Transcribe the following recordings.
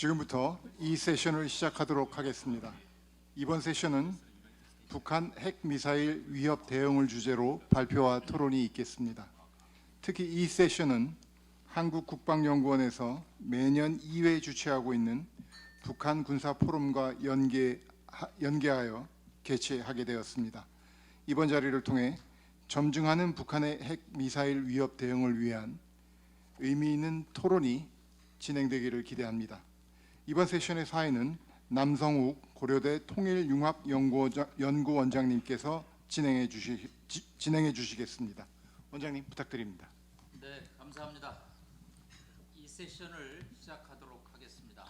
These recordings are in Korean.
지금부터 이 세션을 시작하도록 하겠습니다. 이번 세션은 북한 핵미사일 위협 대응을 주제로 발표와 토론이 있겠습니다. 특히 이 세션은 한국국방연구원에서 매년 2회 주최하고 있는 북한 군사 포럼과 연계하여 개최하게 되었습니다. 이번 자리를 통해 점증하는 북한의 핵미사일 위협 대응을 위한 의미 있는 토론이 진행되기를 기대합니다. 이번 세션의 사회는 남성욱 고려대 통일융합연구원장님께서 진행해 주시겠습니다. 원장님 부탁드립니다. 네, 감사합니다. 이 세션을 시작하도록 하겠습니다.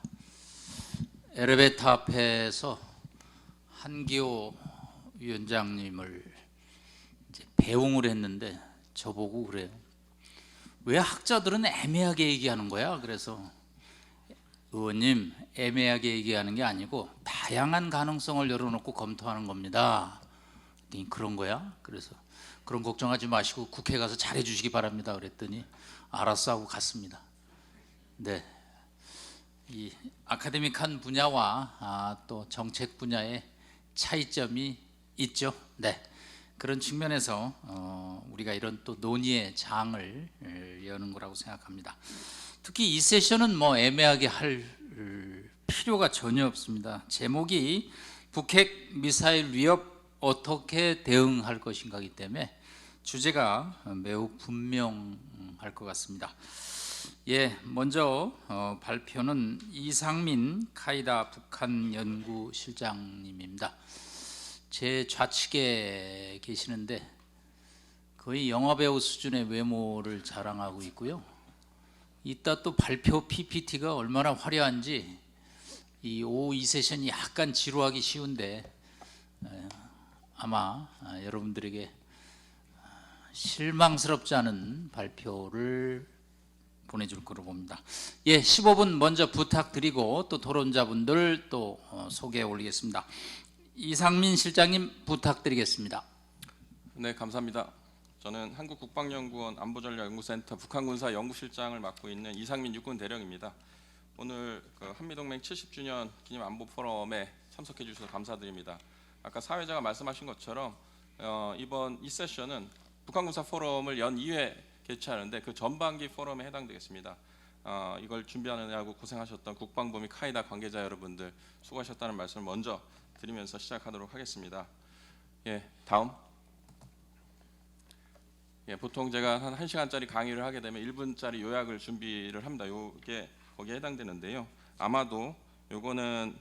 엘리베이터 앞에서 한기호 위원장님을 이제 배웅을 했는데 저보고 그래요. 왜 학자들은 애매하게 얘기하는 거야? 그래서 의원님, 애매하게 얘기하는 게 아니고 다양한 가능성을 열어놓고 검토하는 겁니다. 그런 거야? 그래서 그런 걱정하지 마시고 국회 가서 잘해 주시기 바랍니다. 그랬더니 알았어 하고 갔습니다. 네, 이 아카데믹한 분야와 또 정책 분야의 차이점이 있죠. 네, 그런 측면에서 우리가 이런 또 논의의 장을 여는 거라고 생각합니다. 특히 이 세션은 뭐 애매하게 할 필요가 전혀 없습니다. 제목이 북핵 미사일 위협 어떻게 대응할 것인가이기 때문에 주제가 매우 분명할 것 같습니다. 예, 먼저 발표는 이상민 카이다 북한 연구실장님입니다. 제 좌측에 계시는데 거의 영화배우 수준의 외모를 자랑하고 있고요. 이따 또 발표 PPT가 얼마나 화려한지 이 세션이 약간 지루하기 쉬운데 아마 여러분들에게 실망스럽지 않은 발표를 보내줄 거로 봅니다. 예, 15분 먼저 부탁드리고 또 토론자분들 또 소개해 올리겠습니다. 이상민 실장님 부탁드리겠습니다. 네, 감사합니다. 저는 한국국방연구원 안보전략연구센터 북한군사연구실장을 맡고 있는 이상민 육군대령입니다. 오늘 한미동맹 70주년 기념 안보 포럼에 참석해 주셔서 감사드립니다. 아까 사회자가 말씀하신 것처럼 이번 이 세션은 북한군사 포럼을 연 2회 개최하는데 그 전반기 포럼에 해당되겠습니다. 이걸 준비하느냐고 고생하셨던 국방부 및 카이다 관계자 여러분들 수고하셨다는 말씀을 먼저 드리면서 시작하도록 하겠습니다. 예, 다음. 예, 보통 제가 한 1시간짜리 강의를 하게 되면 1분짜리 요약을 준비를 합니다. 요게 거기에 해당되는데요. 아마도 요거는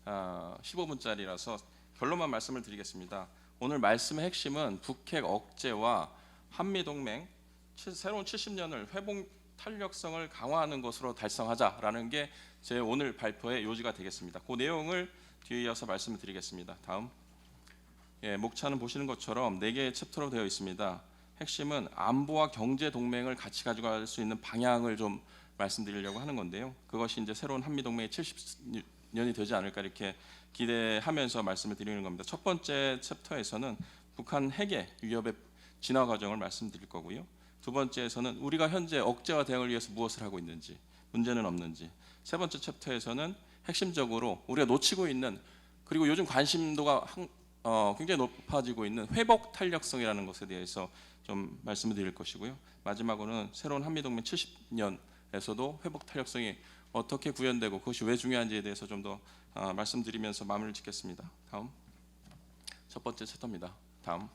15분짜리라서 결론만 말씀을 드리겠습니다. 오늘 말씀의 핵심은 북핵 억제와 한미동맹 새로운 70년을 회복 탄력성을 강화하는 것으로 달성하자라는 게 제 오늘 발표의 요지가 되겠습니다. 그 내용을 뒤에 이어서 말씀을 드리겠습니다. 다음. 예, 목차는 보시는 것처럼 4개의 챕터로 되어 있습니다. 핵심은 안보와 경제 동맹을 같이 가져갈 수 있는 방향을 좀 말씀드리려고 하는 건데요. 그것이 이제 새로운 한미 동맹의 70년이 되지 않을까 이렇게 기대하면서 말씀을 드리는 겁니다. 첫 번째 챕터에서는 북한 핵의 위협의 진화 과정을 말씀드릴 거고요. 두 번째에서는 우리가 현재 억제와 대응을 위해서 무엇을 하고 있는지, 문제는 없는지. 세 번째 챕터에서는 핵심적으로 우리가 놓치고 있는 그리고 요즘 관심도가 굉장히 높아지고 있는 회복 탄력성이라는 것에 대해서 좀 말씀을 드릴 것이고요. 마지막으로는 새로운 한미동맹 70년에서도 회복 탄력성이 어떻게 구현되고 그것이 왜 중요한지에 대해서 좀 더 말씀드리면서 마무리를 짓겠습니다. 다음. 첫 번째 챕터입니다. 다음.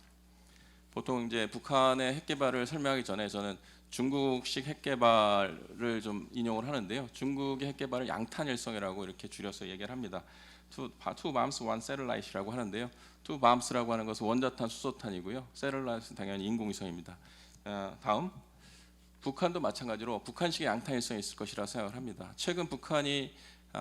보통 이제 북한의 핵 개발을 설명하기 전에 저는 중국식 핵 개발을 좀 인용을 하는데요. 중국의 핵 개발을 양탄일성이라고 이렇게 줄여서 얘기를 합니다. Two bombs, one satellite이라고 하는데요. Two bombs라고 하는 것은 원자탄, 수소탄이고요. Satellite는 당연히 인공위성입니다. 다음. 북한도 마찬가지로 북한식의 양탄일성이 있을 것이라 생각을 합니다. 최근 북한이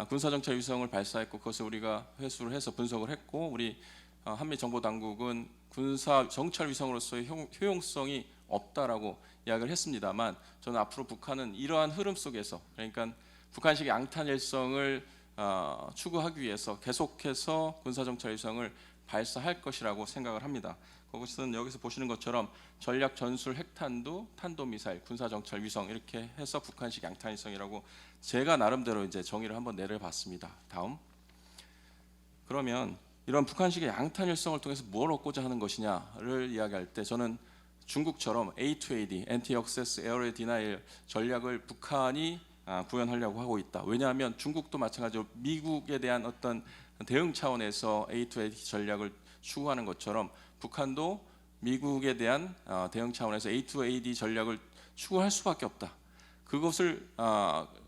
군사정찰 위성을 발사했고 그것을 우리가 회수를 해서 분석을 했고 우리 한미정보당국은 군사정찰 위성으로서의 효용성이 없다라고 이야기를 했습니다만 저는 앞으로 북한은 이러한 흐름 속에서 그러니까 북한식의 양탄일성을 추구하기 위해서 계속해서 군사정찰 위성을 발사할 것이라고 생각을 합니다. 그것은 여기서 보시는 것처럼 전략 전술 핵탄두, 탄도미사일, 군사정찰 위성 이렇게 해서 북한식 양탄일성이라고 제가 나름대로 이제 정의를 한번 내려봤습니다. 다음. 그러면 이런 북한식의 양탄일성을 통해서 뭘 얻고자 하는 것이냐를 이야기할 때 저는 중국처럼 A2AD, Anti-Access Area Denial 전략을 북한이 구현하려고 하고 있다. 왜냐하면 중국도 마찬가지로 미국에 대한 어떤 대응 차원에서 A2AD 전략을 추구하는 것처럼 북한도 미국에 대한 대응 차원에서 A2AD 전략을 추구할 수밖에 없다. 그것을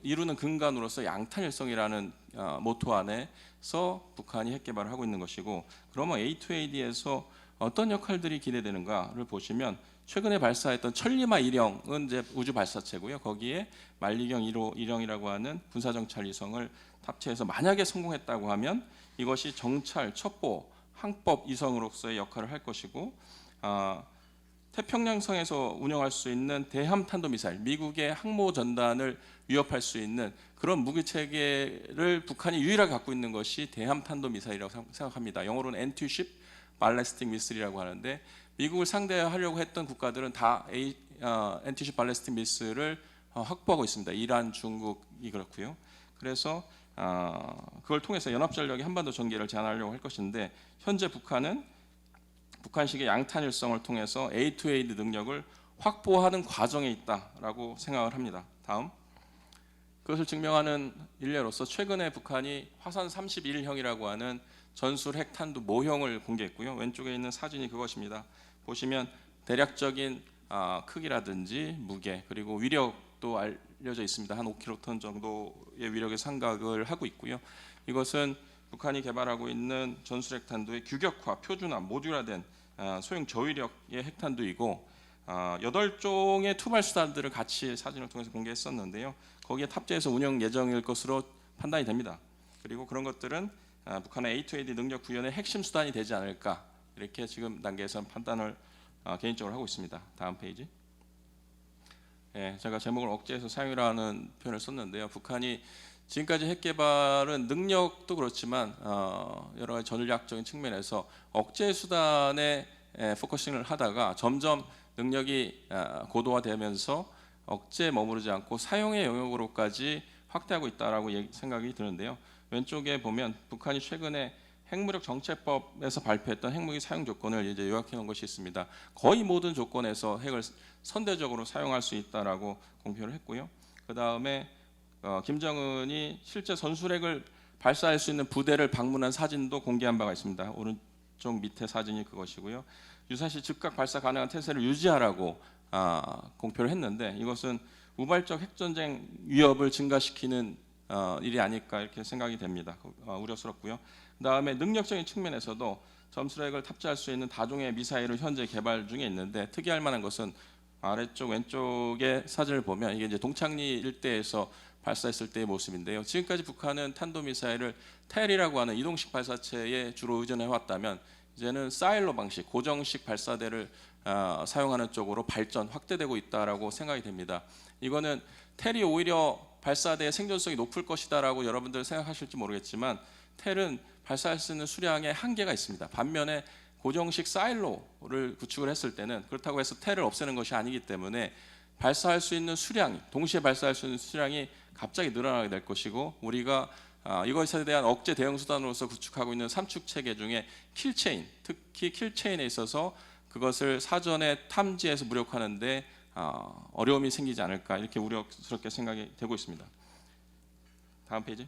이루는 근간으로서 양탄일성이라는 모토 안에서 북한이 핵 개발을 하고 있는 것이고, 그러면 A2AD에서 어떤 역할들이 기대되는가를 보시면 최근에 발사했던 천리마 1형은 이제 우주 발사체고요. 거기에 만리경 1형이라고 하는 군사정찰 위성을 탑재해서 만약에 성공했다고 하면 이것이 정찰, 첩보, 항법 위성으로서의 역할을 할 것이고, 태평양성에서 운영할 수 있는 대함 탄도미사일, 미국의 항모 전단을 위협할 수 있는 그런 무기 체계를 북한이 유일하게 갖고 있는 것이 대함 탄도미사일이라고 생각합니다. 영어로는 Anti-Ship Ballistic Missile이라고 하는데, 미국을 상대하려고 했던 국가들은 다 Anti-Ship Ballistic Missile을 확보하고 있습니다. 이란, 중국이 그렇고요. 그래서 그걸 통해서 연합전력이 한반도 전개를 제한하려고 할 것인데, 현재 북한은 북한식의 양탄일성을 통해서 A2AD 능력을 확보하는 과정에 있다라고 생각을 합니다. 다음. 그것을 증명하는 일례로서 최근에 북한이 화산 31형이라고 하는 전술 핵탄두 모형을 공개했고요. 왼쪽에 있는 사진이 그것입니다. 보시면 대략적인 크기라든지 무게, 그리고 위력도 알려져 있습니다. 한 5킬로톤 정도의 위력의 상각을 하고 있고요. 이것은 북한이 개발하고 있는 전술 핵탄두의 규격화, 표준화, 모듈화된 소형 저위력의 핵탄두이고, 8종의 투발 수단들을 같이 사진을 통해서 공개했었는데요. 거기에 탑재해서 운영 예정일 것으로 판단이 됩니다. 그리고 그런 것들은 북한의 A2AD 능력 구현의 핵심 수단이 되지 않을까, 이렇게 지금 단계에서는 판단을 개인적으로 하고 있습니다. 다음 페이지. 제가 제목을 억제해서 사용이라는 표현을 썼는데요. 북한이 지금까지 핵 개발은 능력도 그렇지만 여러 가지 전략적인 측면에서 억제 수단에 포커싱을 하다가 점점 능력이 고도화되면서 억제에 머무르지 않고 사용의 영역으로까지 확대하고 있다라고 생각이 드는데요. 왼쪽에 보면 북한이 최근에 핵무력 정책법에서 발표했던 핵무기 사용 조건을 이제 요약해 놓은 것이 있습니다. 거의 모든 조건에서 핵을 선대적으로 사용할 수 있다라고 공표를 했고요. 그 다음에 김정은이 실제 전술핵을 발사할 수 있는 부대를 방문한 사진도 공개한 바가 있습니다. 오른쪽 밑에 사진이 그것이고요. 유사시 즉각 발사 가능한 태세를 유지하라고 공표를 했는데, 이것은 우발적 핵전쟁 위협을 증가시키는 일이 아닐까 이렇게 생각이 됩니다. 우려스럽고요. 그다음에 능력적인 측면에서도 전술핵을 탑재할 수 있는 다종의 미사일을 현재 개발 중에 있는데, 특이할 만한 것은 아래쪽 왼쪽의 사진을 보면 이게 이제 동창리 일대에서 발사했을 때의 모습인데요. 지금까지 북한은 탄도미사일을 텔이라고 하는 이동식 발사체에 주로 의존해 왔다면, 이제는 사일로 방식, 고정식 발사대를 사용하는 쪽으로 발전, 확대되고 있다라고 생각이 됩니다. 이거는 텔이 오히려 발사대의 생존성이 높을 것이다라고 여러분들 생각하실지 모르겠지만, 텔은 발사할 수 있는 수량에 한계가 있습니다. 반면에 고정식 사일로를 구축을 했을 때는 그렇다고 해서 텔을 없애는 것이 아니기 때문에 발사할 수 있는 수량이, 동시에 발사할 수 있는 수량이 갑자기 늘어나게 될 것이고, 우리가 이것에 대한 억제 대응 수단으로서 구축하고 있는 삼축 체계 중에 킬체인, 특히 킬체인에 있어서 그것을 사전에 탐지해서 무력화하는데 어려움이 생기지 않을까, 이렇게 우려스럽게 생각이 되고 있습니다. 다음 페이지.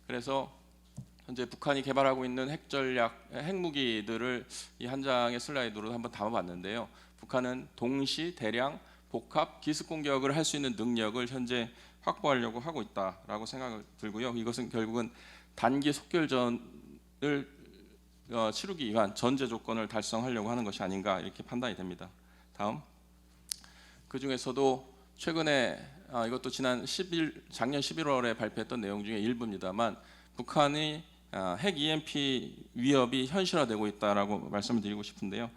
그래서 현재 북한이 개발하고 있는 핵전략, 핵무기들을 이 한 장의 슬라이드로 한번 담아봤는데요. 북한은 동시, 대량, 복합, 기습 공격을 할 수 있는 능력을 현재 확보하려고 하고 있다라고 생각을 들고요. 이것은 결국은 단기 속결전을 치르기 위한 전제 조건을 달성하려고 하는 것이 아닌가, 이렇게 판단이 됩니다. 다음. 그 중에서도 최근에 이것도 작년 11월에 발표했던 내용 중에 일부입니다만, 북한이 핵 EMP 위협이 현실화되고 있다라고 말씀을 드리고 싶은데요.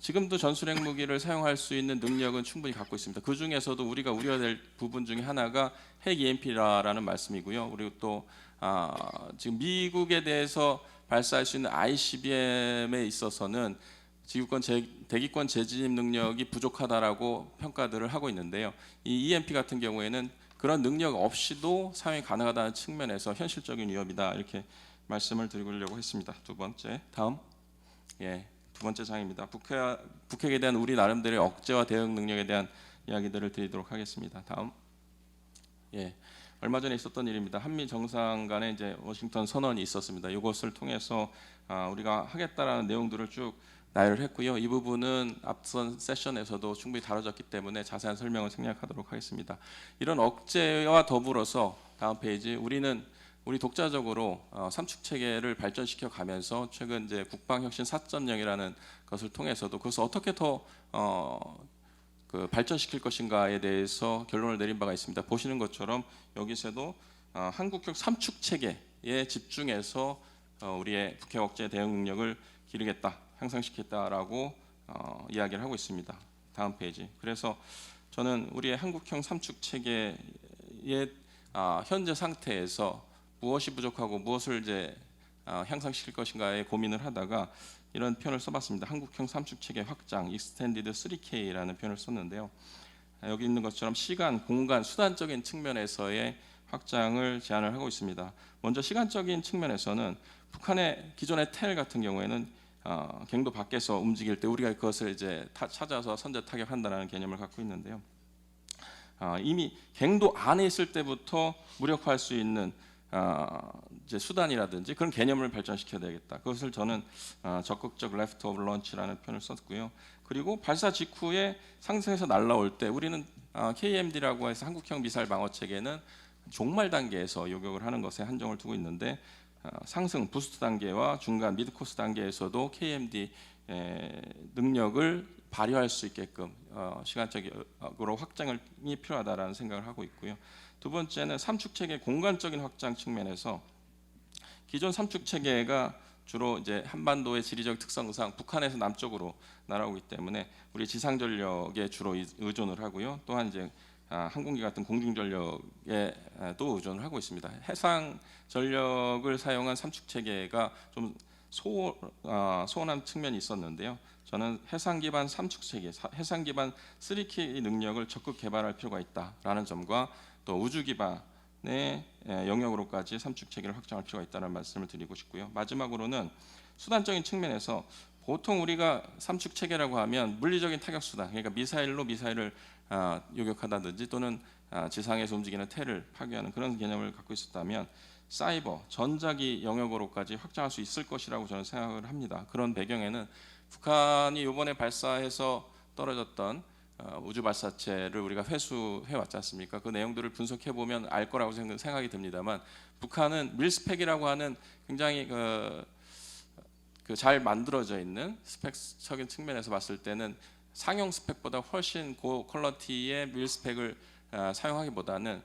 지금도 전술 핵무기를 사용할 수 있는 능력은 충분히 갖고 있습니다. 그 중에서도 우리가 우려될 부분 중에 하나가 핵 EMP라는 말씀이고요. 그리고 또 지금 미국에 대해서 발사할 수 있는 ICBM에 있어서는 대기권 재진입 능력이 부족하다라고 평가들을 하고 있는데요. 이 EMP 같은 경우에는 그런 능력 없이도 사용이 가능하다는 측면에서 현실적인 위협이다 이렇게 말씀을 드리려고 했습니다. 두 번째, 다음. 두 번째 장입니다. 북핵에 대한 우리 나름대로의 억제와 대응 능력에 대한 이야기들을 드리도록 하겠습니다. 다음. 얼마 전에 있었던 일입니다. 한미 정상 간에 이제 워싱턴 선언이 있었습니다. 이것을 통해서 우리가 하겠다라는 내용들을 쭉 나열을 했고요. 이 부분은 앞선 세션에서도 충분히 다뤄졌기 때문에 자세한 설명을 생략하도록 하겠습니다. 이런 억제와 더불어서 다음 페이지, 우리 독자적으로 삼축 체계를 발전시켜 가면서 최근 이제 국방혁신 4.0이라는 것을 통해서도 그것을 어떻게 더 발전시킬 것인가에 대해서 결론을 내린 바가 있습니다. 보시는 것처럼 여기서도 한국형 삼축 체계에 집중해서 우리의 북핵 억제 대응 능력을 기르겠다, 향상시키겠다라고 이야기를 하고 있습니다. 다음 페이지. 그래서 저는 우리의 한국형 삼축 체계의 현재 상태에서 무엇이 부족하고 무엇을 이제 향상시킬 것인가에 고민을 하다가 이런 표현을 써봤습니다. 한국형 삼축 체계 확장, Extended 3K라는 표현을 썼는데요. 여기 있는 것처럼 시간, 공간, 수단적인 측면에서의 확장을 제안을 하고 있습니다. 먼저 시간적인 측면에서는 북한의 기존의 텔 같은 경우에는 갱도 밖에서 움직일 때 우리가 그것을 이제 찾아서 선제 타격한다는 개념을 갖고 있는데요. 이미 갱도 안에 있을 때부터 무력화할 수 있는 이제 수단이라든지 그런 개념을 발전시켜야 되겠다. 그것을 저는 적극적 left of launch라는 표현을 썼고요. 그리고 발사 직후에 상승해서 날아올 때 우리는 KMD라고 해서 한국형 미사일 방어 체계는 종말 단계에서 요격을 하는 것에 한정을 두고 있는데 상승 부스트 단계와 중간 미드 코스 단계에서도 KMD 능력을 발휘할 수 있게끔 시간적으로 확장이 필요하다라는 생각을 하고 있고요. 두 번째는 삼축 체계 공간적인 확장 측면에서 기존 삼축 체계가 주로 이제 한반도의 지리적 특성상 북한에서 남쪽으로 날아오기 때문에 우리 지상 전력에 주로 의존을 하고요. 또한 이제 항공기 같은 공중 전력에 또 의존을 하고 있습니다. 해상 전력을 사용한 삼축 체계가 좀 소원한 측면이 있었는데요. 저는 해상 기반 삼축 체계, 해상 기반 3K 능력을 적극 개발할 필요가 있다라는 점과 또 우주 기반의 영역으로까지 삼축 체계를 확장할 필요가 있다는 말씀을 드리고 싶고요. 마지막으로는 수단적인 측면에서 보통 우리가 삼축 체계라고 하면 물리적인 타격 수단, 그러니까 미사일로 미사일을 요격하다든지 또는 지상에서 움직이는 텔을 파괴하는 그런 개념을 갖고 있었다면 사이버, 전자기 영역으로까지 확장할 수 있을 것이라고 저는 생각을 합니다. 그런 배경에는 북한이 이번에 발사해서 떨어졌던 우주 발사체를 우리가 회수해 왔지 않습니까? 그 내용들을 분석해 보면 알 거라고 생각이 듭니다만 북한은 밀스펙이라고 하는 굉장히 잘 만들어져 있는 스펙적인 측면에서 봤을 때는 상용 스펙보다 훨씬 고 퀄리티의 밀스펙을 사용하기보다는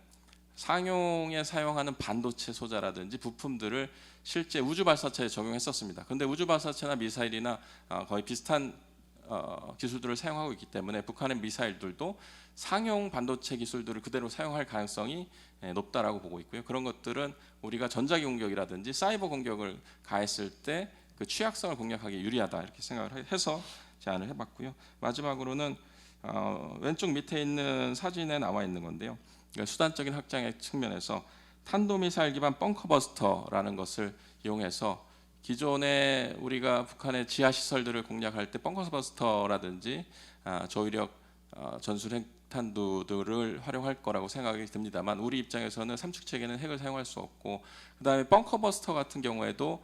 상용에 사용하는 반도체 소자라든지 부품들을 실제 우주 발사체에 적용했었습니다. 그런데 우주 발사체나 미사일이나 거의 비슷한 기술들을 사용하고 있기 때문에 북한의 미사일들도 상용 반도체 기술들을 그대로 사용할 가능성이 높다라고 보고 있고요. 그런 것들은 우리가 전자기 공격이라든지 사이버 공격을 가했을 때 그 취약성을 공략하기 유리하다 이렇게 생각을 해서 제안을 해봤고요. 마지막으로는 왼쪽 밑에 있는 사진에 나와 있는 건데요. 그러니까 수단적인 확장의 측면에서 탄도미사일 기반 벙커버스터라는 것을 이용해서 기존에 우리가 북한의 지하 시설들을 공략할 때 벙커버스터라든지 저위력 전술 핵탄두들을 활용할 거라고 생각이 듭니다만 우리 입장에서는 삼축 체계는 핵을 사용할 수 없고 그다음에 벙커버스터 같은 경우에도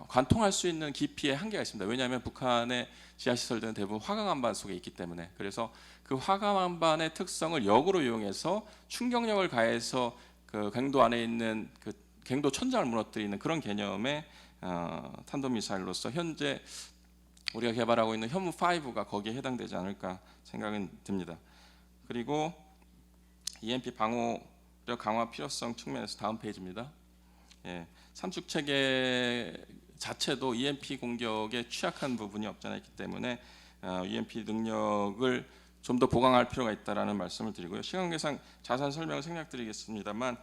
관통할 수 있는 깊이의 한계가 있습니다. 왜냐하면 북한의 지하 시설들은 대부분 화강암반 속에 있기 때문에 그래서 그 화강암반의 특성을 역으로 이용해서 충격력을 가해서 그 갱도 안에 있는 그 갱도 천장을 무너뜨리는 그런 개념의 탄도미사일로서 현재 우리가 개발하고 있는 현무5가 거기에 해당되지 않을까 생각은 듭니다. 그리고 EMP 방어력 강화 필요성 측면에서 다음 페이지입니다. 삼축 체계 자체도 EMP 공격에 취약한 부분이 없지 않아 있기 때문에 EMP 능력을 좀 더 보강할 필요가 있다라는 말씀을 드리고요. 시간 관계상 자세한 설명을 생략드리겠습니다만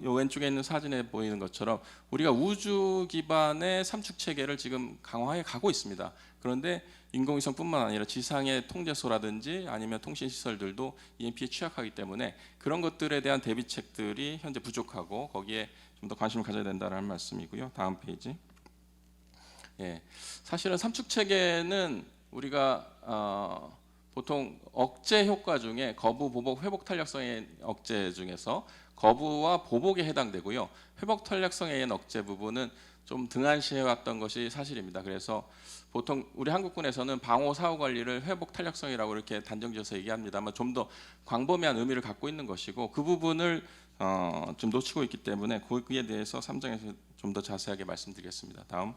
요 왼쪽에 있는 사진에 보이는 것처럼 우리가 우주 기반의 삼축 체계를 지금 강화해 가고 있습니다. 그런데 인공위성뿐만 아니라 지상의 통제소라든지 아니면 통신 시설들도 EMP에 취약하기 때문에 그런 것들에 대한 대비책들이 현재 부족하고 거기에 좀 더 관심을 가져야 된다는 말씀이고요. 다음 페이지. 예, 사실은 삼축 체계는 우리가 보통 억제 효과 중에 거부, 보복, 회복 탄력성의 억제 중에서 거부와 보복에 해당되고요. 회복 탄력성의 억제 부분은 좀 등한시해 왔던 것이 사실입니다. 그래서 보통 우리 한국군에서는 방호 사후 관리를 회복 탄력성이라고 이렇게 단정지어서 얘기합니다만 좀 더 광범위한 의미를 갖고 있는 것이고 그 부분을 좀 놓치고 있기 때문에 거기에 대해서 3장에서 좀 더 자세하게 말씀드리겠습니다. 다음.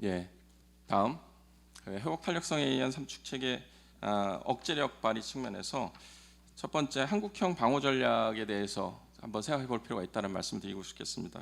예, 다음. 회복 탄력성에 의한 삼축 체계 억제력 발휘 측면에서 첫 번째 한국형 방호 전략에 대해서 한번 생각해 볼 필요가 있다는 말씀을 드리고 싶겠습니다.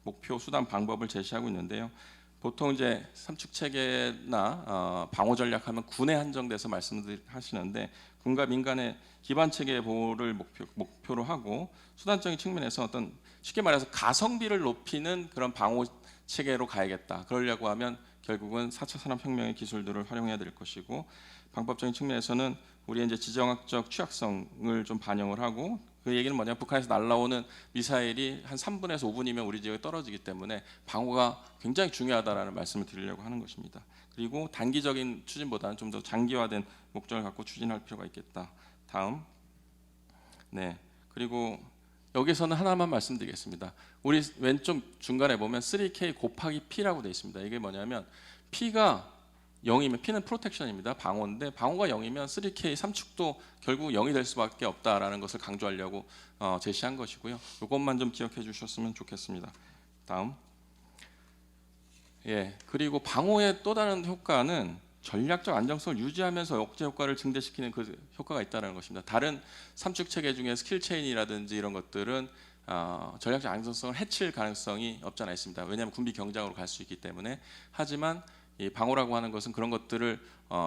목표, 수단, 방법을 제시하고 있는데요. 보통 이제 삼축 체계나 방호 전략하면 군에 한정돼서 말씀을 하시는데 군과 민간의 기반 체계 보호를 목표로 하고 수단적인 측면에서 어떤 쉽게 말해서 가성비를 높이는 그런 방호 체계로 가야겠다. 그러려고 하면 결국은 4차 산업혁명의 기술들을 활용해야 될 것이고 방법적인 측면에서는 우리의 이제 지정학적 취약성을 좀 반영을 하고 그 얘기는 뭐냐면 북한에서 날라오는 미사일이 한 3분에서 5분이면 우리 지역에 떨어지기 때문에 방호가 굉장히 중요하다라는 말씀을 드리려고 하는 것입니다. 그리고 단기적인 추진보다는 좀 더 장기화된 목적을 갖고 추진할 필요가 있겠다. 다음. 네. 그리고 여기서는 하나만 말씀드리겠습니다. 우리 왼쪽 중간에 보면 3K 곱하기 P라고 되어 있습니다. 이게 뭐냐면 P가 0이면 P는 프로텍션입니다. 방어인데 방어가 0이면 3K 삼축도 결국 0이 될 수밖에 없다라는 것을 강조하려고 제시한 것이고요. 이것만 좀 기억해 주셨으면 좋겠습니다. 다음. 예, 그리고 방어의 또 다른 효과는 전략적 안정성을 유지하면서 억제 효과를 증대시키는 그 효과가 있다는 것입니다. 다른 삼축 체계 중에 스킬 체인이라든지 이런 것들은 전략적 안정성을 해칠 가능성이 없지 않아 있습니다. 왜냐하면 군비 경장으로 갈 수 있기 때문에. 하지만 이 방어라고 하는 것은 그런 것들을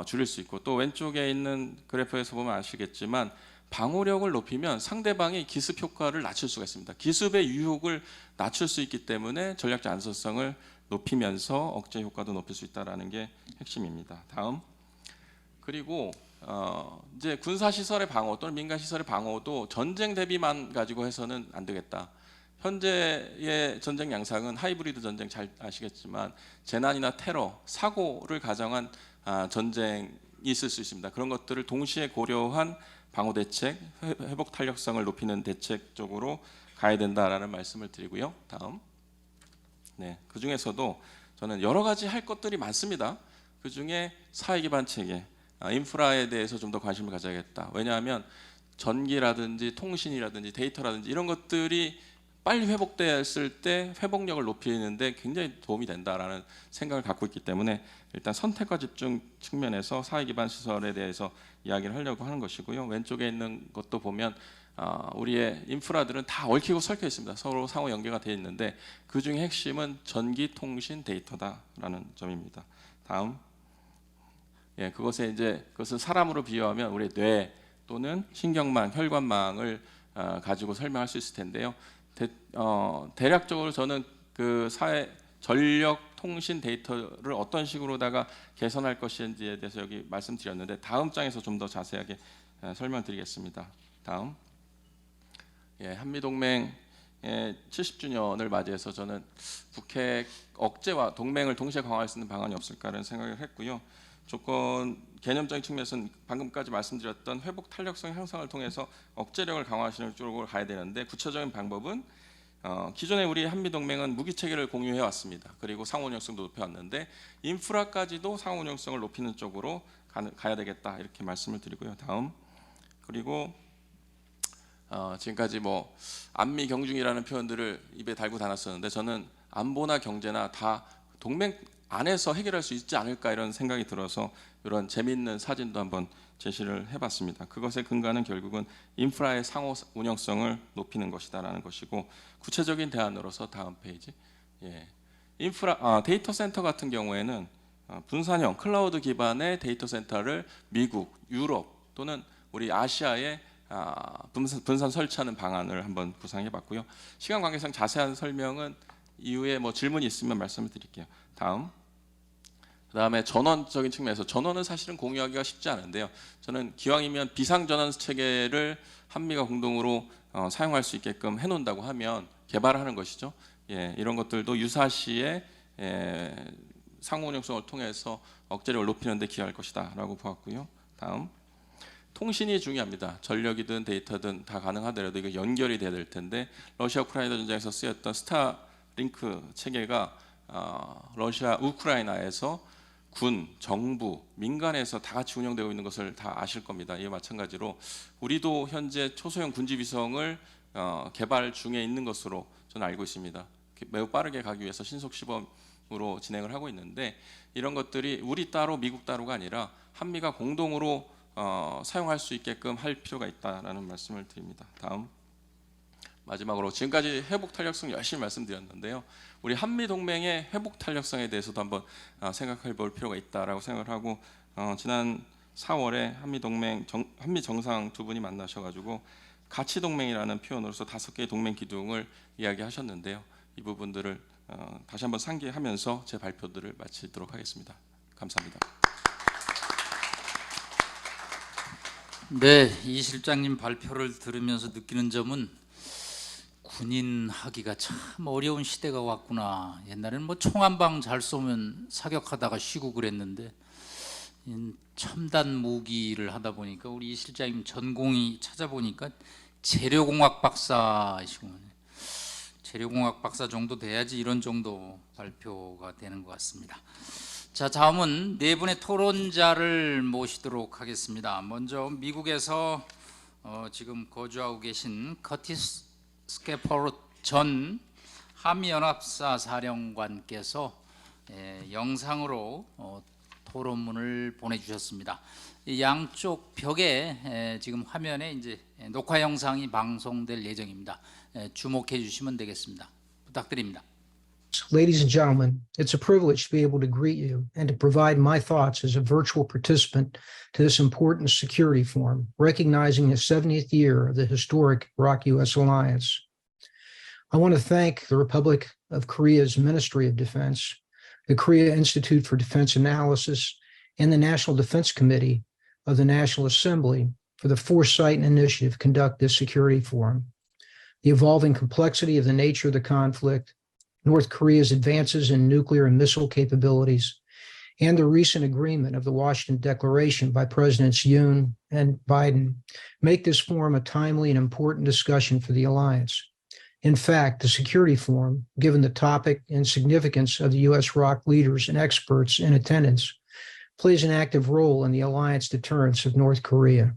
줄일 수 있고 또 왼쪽에 있는 그래프에서 보면 아시겠지만 방어력을 높이면 상대방의 기습 효과를 낮출 수가 있습니다. 기습의 유혹을 낮출 수 있기 때문에 전략적 안정성을 높이면서 억제 효과도 높일 수 있다라는 게 핵심입니다. 다음. 그리고 이제 군사 시설의 방어 또는 민간 시설의 방어도 전쟁 대비만 가지고 해서는 안 되겠다. 현재의 전쟁 양상은 하이브리드 전쟁 잘 아시겠지만 재난이나 테러, 사고를 가정한 전쟁이 있을 수 있습니다. 그런 것들을 동시에 고려한 방어 대책, 회복 탄력성을 높이는 대책 쪽으로 가야 된다라는 말씀을 드리고요. 다음. 네, 그 중에서도 저는 여러 가지 할 것들이 많습니다. 그 중에 사회 기반 체계, 인프라에 대해서 좀 더 관심을 가져야겠다. 왜냐하면 전기라든지 통신이라든지 데이터라든지 이런 것들이 빨리 회복됐을 때 회복력을 높이는데 굉장히 도움이 된다라는 생각을 갖고 있기 때문에 일단 선택과 집중 측면에서 사회 기반 시설에 대해서 이야기를 하려고 하는 것이고요. 왼쪽에 있는 것도 보면 우리의 인프라들은 다 얽히고 설켜 있습니다. 서로 상호 연계가 되어 있는데 그 중에 핵심은 전기, 통신, 데이터다라는 점입니다. 다음. 예, 그것을 사람으로 비유하면 우리 뇌 또는 신경망, 혈관망을 가지고 설명할 수 있을 텐데요. 대략적으로 저는 그 사회 전력, 통신, 데이터를 어떤 식으로다가 개선할 것인지에 대해서 여기 말씀드렸는데 다음 장에서 좀 더 자세하게 설명드리겠습니다. 다음. 예, 한미동맹 70주년을 맞이해서 저는 북핵 억제와 동맹을 동시에 강화할 수 있는 방안이 없을까라는 생각을 했고요. 조건 개념적인 측면에서는 방금까지 말씀드렸던 회복 탄력성 향상을 통해서 억제력을 강화하시는 쪽으로 가야 되는데 구체적인 방법은 기존에 우리 한미동맹은 무기 체계를 공유해 왔습니다. 그리고 상호 운용성도 높여왔는데 인프라까지도 상호 운용성을 높이는 쪽으로 가야 되겠다 이렇게 말씀을 드리고요. 다음. 그리고 지금까지 뭐 안미 경중이라는 표현들을 입에 달고 다녔었는데 저는 안보나 경제나 다 동맹 안에서 해결할 수 있지 않을까 이런 생각이 들어서 이런 재미있는 사진도 한번 제시를 해봤습니다. 그것의 근간은 결국은 인프라의 상호 운영성을 높이는 것이다라는 것이고 구체적인 대안으로서 다음 페이지. 예. 데이터 센터 같은 경우에는 분산형 클라우드 기반의 데이터 센터를 미국, 유럽 또는 우리 아시아의 분산 설치하는 방안을 한번 구상해봤고요. 시간 관계상 자세한 설명은 이후에 뭐 질문이 있으면 말씀을 드릴게요. 그다음에 전원적인 측면에서 전원은 사실은 공유하기가 쉽지 않은데요. 저는 기왕이면 비상전원 체계를 한미가 공동으로 사용할 수 있게끔 해놓는다고 하면 개발하는 것이죠. 예, 이런 것들도 유사시에 상호 운용성을 통해서 억제력을 높이는 데 기여할 것이다라고 보았고요. 다음, 통신이 중요합니다. 전력이든 데이터든 다 가능하더라도 이거 연결이 돼야 될 텐데 러시아 우크라이나 전쟁에서 쓰였던 스타링크 체계가 러시아 우크라이나에서 군, 정부, 민간에서 다 같이 운영되고 있는 것을 다 아실 겁니다. 이에 마찬가지로 우리도 현재 초소형 군지 위성을 개발 중에 있는 것으로 저는 알고 있습니다. 매우 빠르게 가기 위해서 신속 시범으로 진행을 하고 있는데 이런 것들이 우리 따로 미국 따로가 아니라 한미가 공동으로 사용할 수 있게끔 할 필요가 있다라는 말씀을 드립니다. 다음, 마지막으로 지금까지 회복 탄력성 열심히 말씀드렸는데요. 우리 한미 동맹의 회복 탄력성에 대해서도 한번 생각해 볼 필요가 있다라고 생각을 하고 지난 4월에 한미 정상 두 분이 만나셔가지고 가치 동맹이라는 표현으로서 5개의 동맹 기둥을 이야기하셨는데요. 이 부분들을 다시 한번 상기하면서 제 발표들을 마치도록 하겠습니다. 감사합니다. 네, 이 실장님 발표를 들으면서 느끼는 점은 군인 하기가 참 어려운 시대가 왔구나. 옛날에는 뭐 총 한 방 잘 쏘면 사격하다가 쉬고 그랬는데 첨단 무기를 하다 보니까 우리 이 실장님 전공이 찾아보니까 재료공학 박사이시군요. 재료공학 박사 정도 돼야지 이런 정도 발표가 되는 것 같습니다. 자, 다음은 네 분의 토론자를 모시도록 하겠습니다. 먼저 미국에서 지금 거주하고 계신 커티스 스캐퍼로 전 한미연합사 사령관께서 영상으로 토론문을 보내주셨습니다. 이 양쪽 벽에 지금 화면에 이제 녹화 영상이 방송될 예정입니다. 주목해 주시면 되겠습니다. 부탁드립니다. Ladies and gentlemen, it's a privilege to be able to greet you and to provide my thoughts as a virtual participant to this important security forum, recognizing the 70th year of the historic Iraq-U.S. alliance. I want to thank the Republic of Korea's Ministry of Defense, the Korea Institute for Defense Analysis, and the National Defense Committee of the National Assembly for the foresight and initiative to conduct this security forum. The evolving complexity of the nature of the conflict, North Korea's advances in nuclear and missile capabilities, and the recent agreement of the Washington Declaration by Presidents Yoon and Biden make this forum a timely and important discussion for the alliance. In fact, the security forum, given the topic and significance of the U.S. ROC leaders and experts in attendance, plays an active role in the alliance deterrence of North Korea.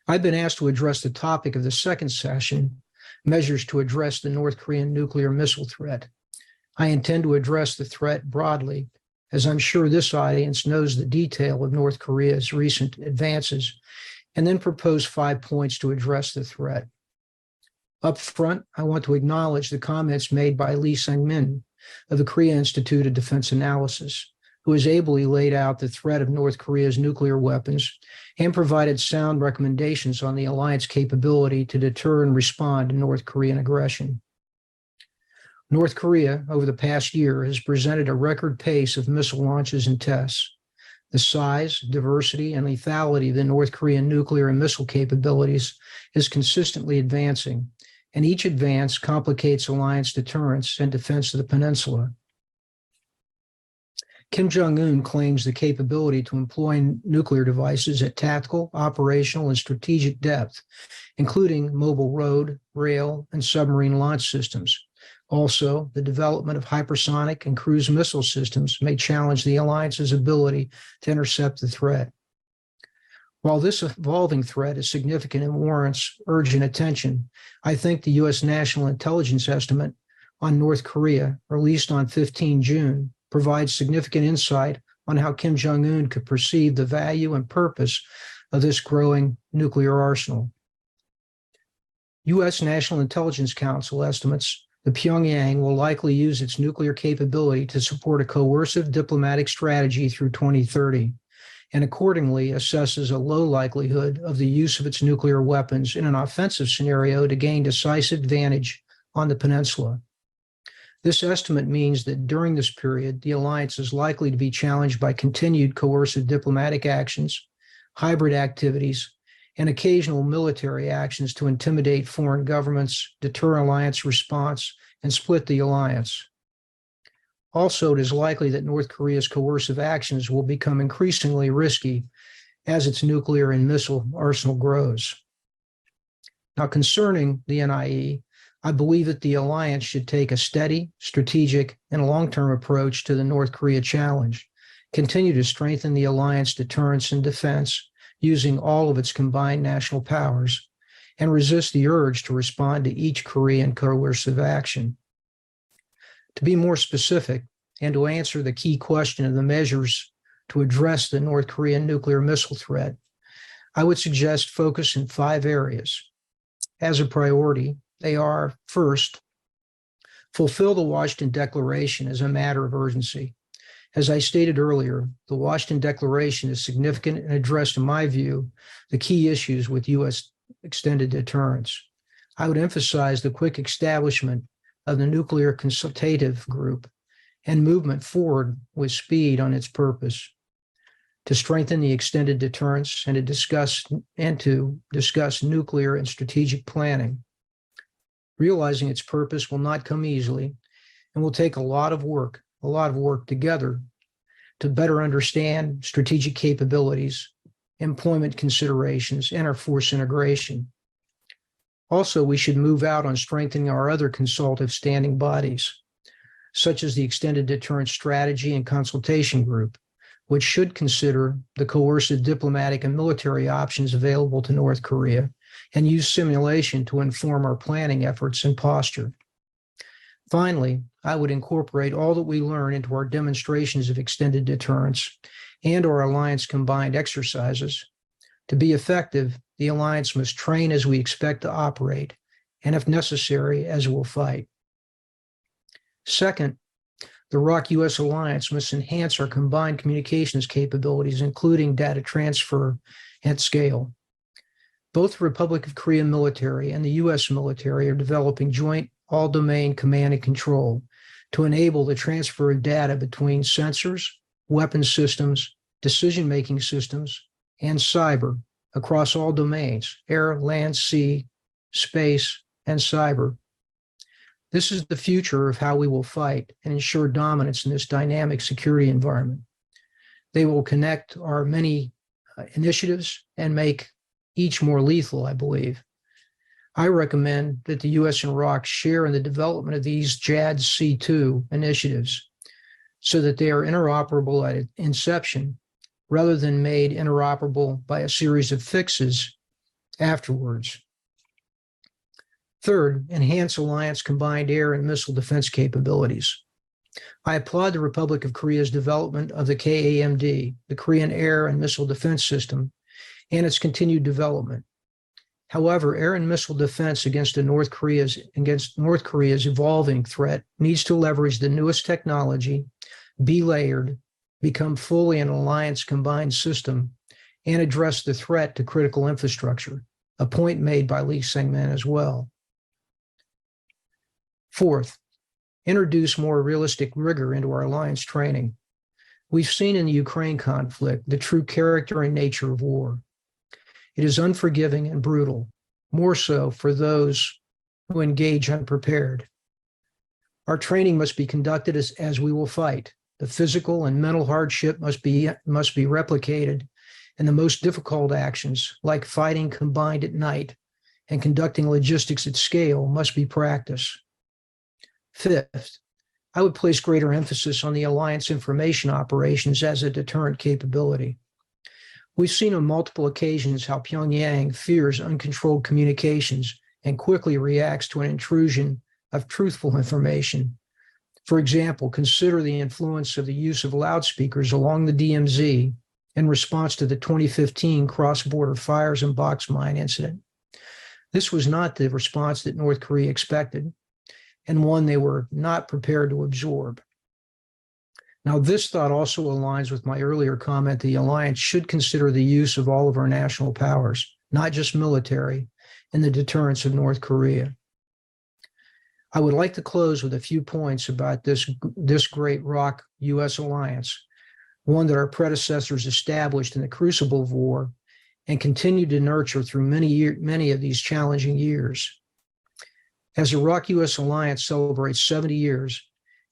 I've been asked to address the topic of the second session, measures to address the North Korean nuclear missile threat. I intend to address the threat broadly, as I'm sure this audience knows the detail of North Korea's recent advances, and then propose 5 points to address the threat. Up front, I want to acknowledge the comments made by Lee Sang-min of the Korea Institute of Defense Analysis, who has ably laid out the threat of North Korea's nuclear weapons and provided sound recommendations on the alliance capability to deter and respond to North Korean aggression. North Korea, over the past year, has presented a record pace of missile launches and tests. The size, diversity, and lethality of the North Korean nuclear and missile capabilities is consistently advancing, and each advance complicates alliance deterrence and defense of the peninsula. Kim Jong-un claims the capability to employ nuclear devices at tactical, operational, and strategic depth, including mobile road, rail, and submarine launch systems. Also, the development of hypersonic and cruise missile systems may challenge the alliance's ability to intercept the threat. While this evolving threat is significant and warrants urgent attention, I think the U.S. National Intelligence Estimate on North Korea, released on 15 June, provides significant insight on how Kim Jong-un could perceive the value and purpose of this growing nuclear arsenal. U.S. National Intelligence Council estimates that Pyongyang will likely use its nuclear capability to support a coercive diplomatic strategy through 2030, and accordingly assesses a low likelihood of the use of its nuclear weapons in an offensive scenario to gain decisive advantage on the peninsula. This estimate means that during this period, the alliance is likely to be challenged by continued coercive diplomatic actions, hybrid activities, and occasional military actions to intimidate foreign governments, deter alliance response, and split the alliance. Also, it is likely that North Korea's coercive actions will become increasingly risky as its nuclear and missile arsenal grows. Now, concerning the NIE, I believe that the alliance should take a steady, strategic, and long-term approach to the North Korea challenge, continue to strengthen the alliance deterrence and defense using all of its combined national powers, and resist the urge to respond to each Korean coercive action. To be more specific, and to answer the key question of the measures to address the North Korean nuclear missile threat, I would suggest focus in 5 areas. As a priority, they are, first, fulfill the Washington Declaration as a matter of urgency. As I stated earlier, the Washington Declaration is significant and addressed, in my view, the key issues with U.S. extended deterrence. I would emphasize the quick establishment of the Nuclear Consultative Group and movement forward with speed on its purpose to strengthen the extended deterrence and to discuss nuclear and strategic planning. Realizing its purpose will not come easily and will take a lot of work together to better understand strategic capabilities, employment considerations, and our force integration. Also, we should move out on strengthening our other consultative standing bodies, such as the Extended Deterrence Strategy and Consultation Group, which should consider the coercive diplomatic and military options available to North Korea and use simulation to inform our planning efforts and posture. Finally, I would incorporate all that we learn into our demonstrations of extended deterrence and our alliance combined exercises. To be effective, the alliance must train as we expect to operate, and if necessary, as we'll fight. Second, the ROK-US alliance must enhance our combined communications capabilities, including data transfer at scale. Both the Republic of Korea military and the U.S. military are developing joint all-domain command and control to enable the transfer of data between sensors, weapons systems, decision-making systems, and cyber across all domains: air, land, sea, space, and cyber. This is the future of how we will fight and ensure dominance in this dynamic security environment. They will connect our many initiatives and make each more lethal, I believe. I recommend that the U.S. and ROK share in the development of these JADC2 initiatives so that they are interoperable at inception rather than made interoperable by a series of fixes afterwards. Third, enhance alliance combined air and missile defense capabilities. I applaud the Republic of Korea's development of the KAMD, the Korean Air and Missile Defense System, and its continued development. However, air and missile defense against North Korea's evolving threat needs to leverage the newest technology, be layered, become fully an alliance combined system, and address the threat to critical infrastructure, a point made by Lee Seng-man as well. Fourth, introduce more realistic rigor into our alliance training. We've seen in the Ukraine conflict the true character and nature of war. It is unforgiving and brutal, more so for those who engage unprepared. Our training must be conducted as we will fight. The physical and mental hardship must be replicated, and the most difficult actions, like fighting combined at night and conducting logistics at scale, must be practiced. Fifth, I would place greater emphasis on the alliance information operations as a deterrent capability. We've seen on multiple occasions how Pyongyang fears uncontrolled communications and quickly reacts to an intrusion of truthful information. For example, consider the influence of the use of loudspeakers along the DMZ in response to the 2015 cross-border fires and box mine incident. This was not the response that North Korea expected, and one they were not prepared to absorb. Now, this thought also aligns with my earlier comment the alliance should consider the use of all of our national powers, not just military, in the deterrence of North Korea. I would like to close with a few points about this great ROK U.S. alliance, one that our predecessors established in the crucible of war and continued to nurture through many of these challenging years. As the ROK U.S. alliance celebrates 70 years,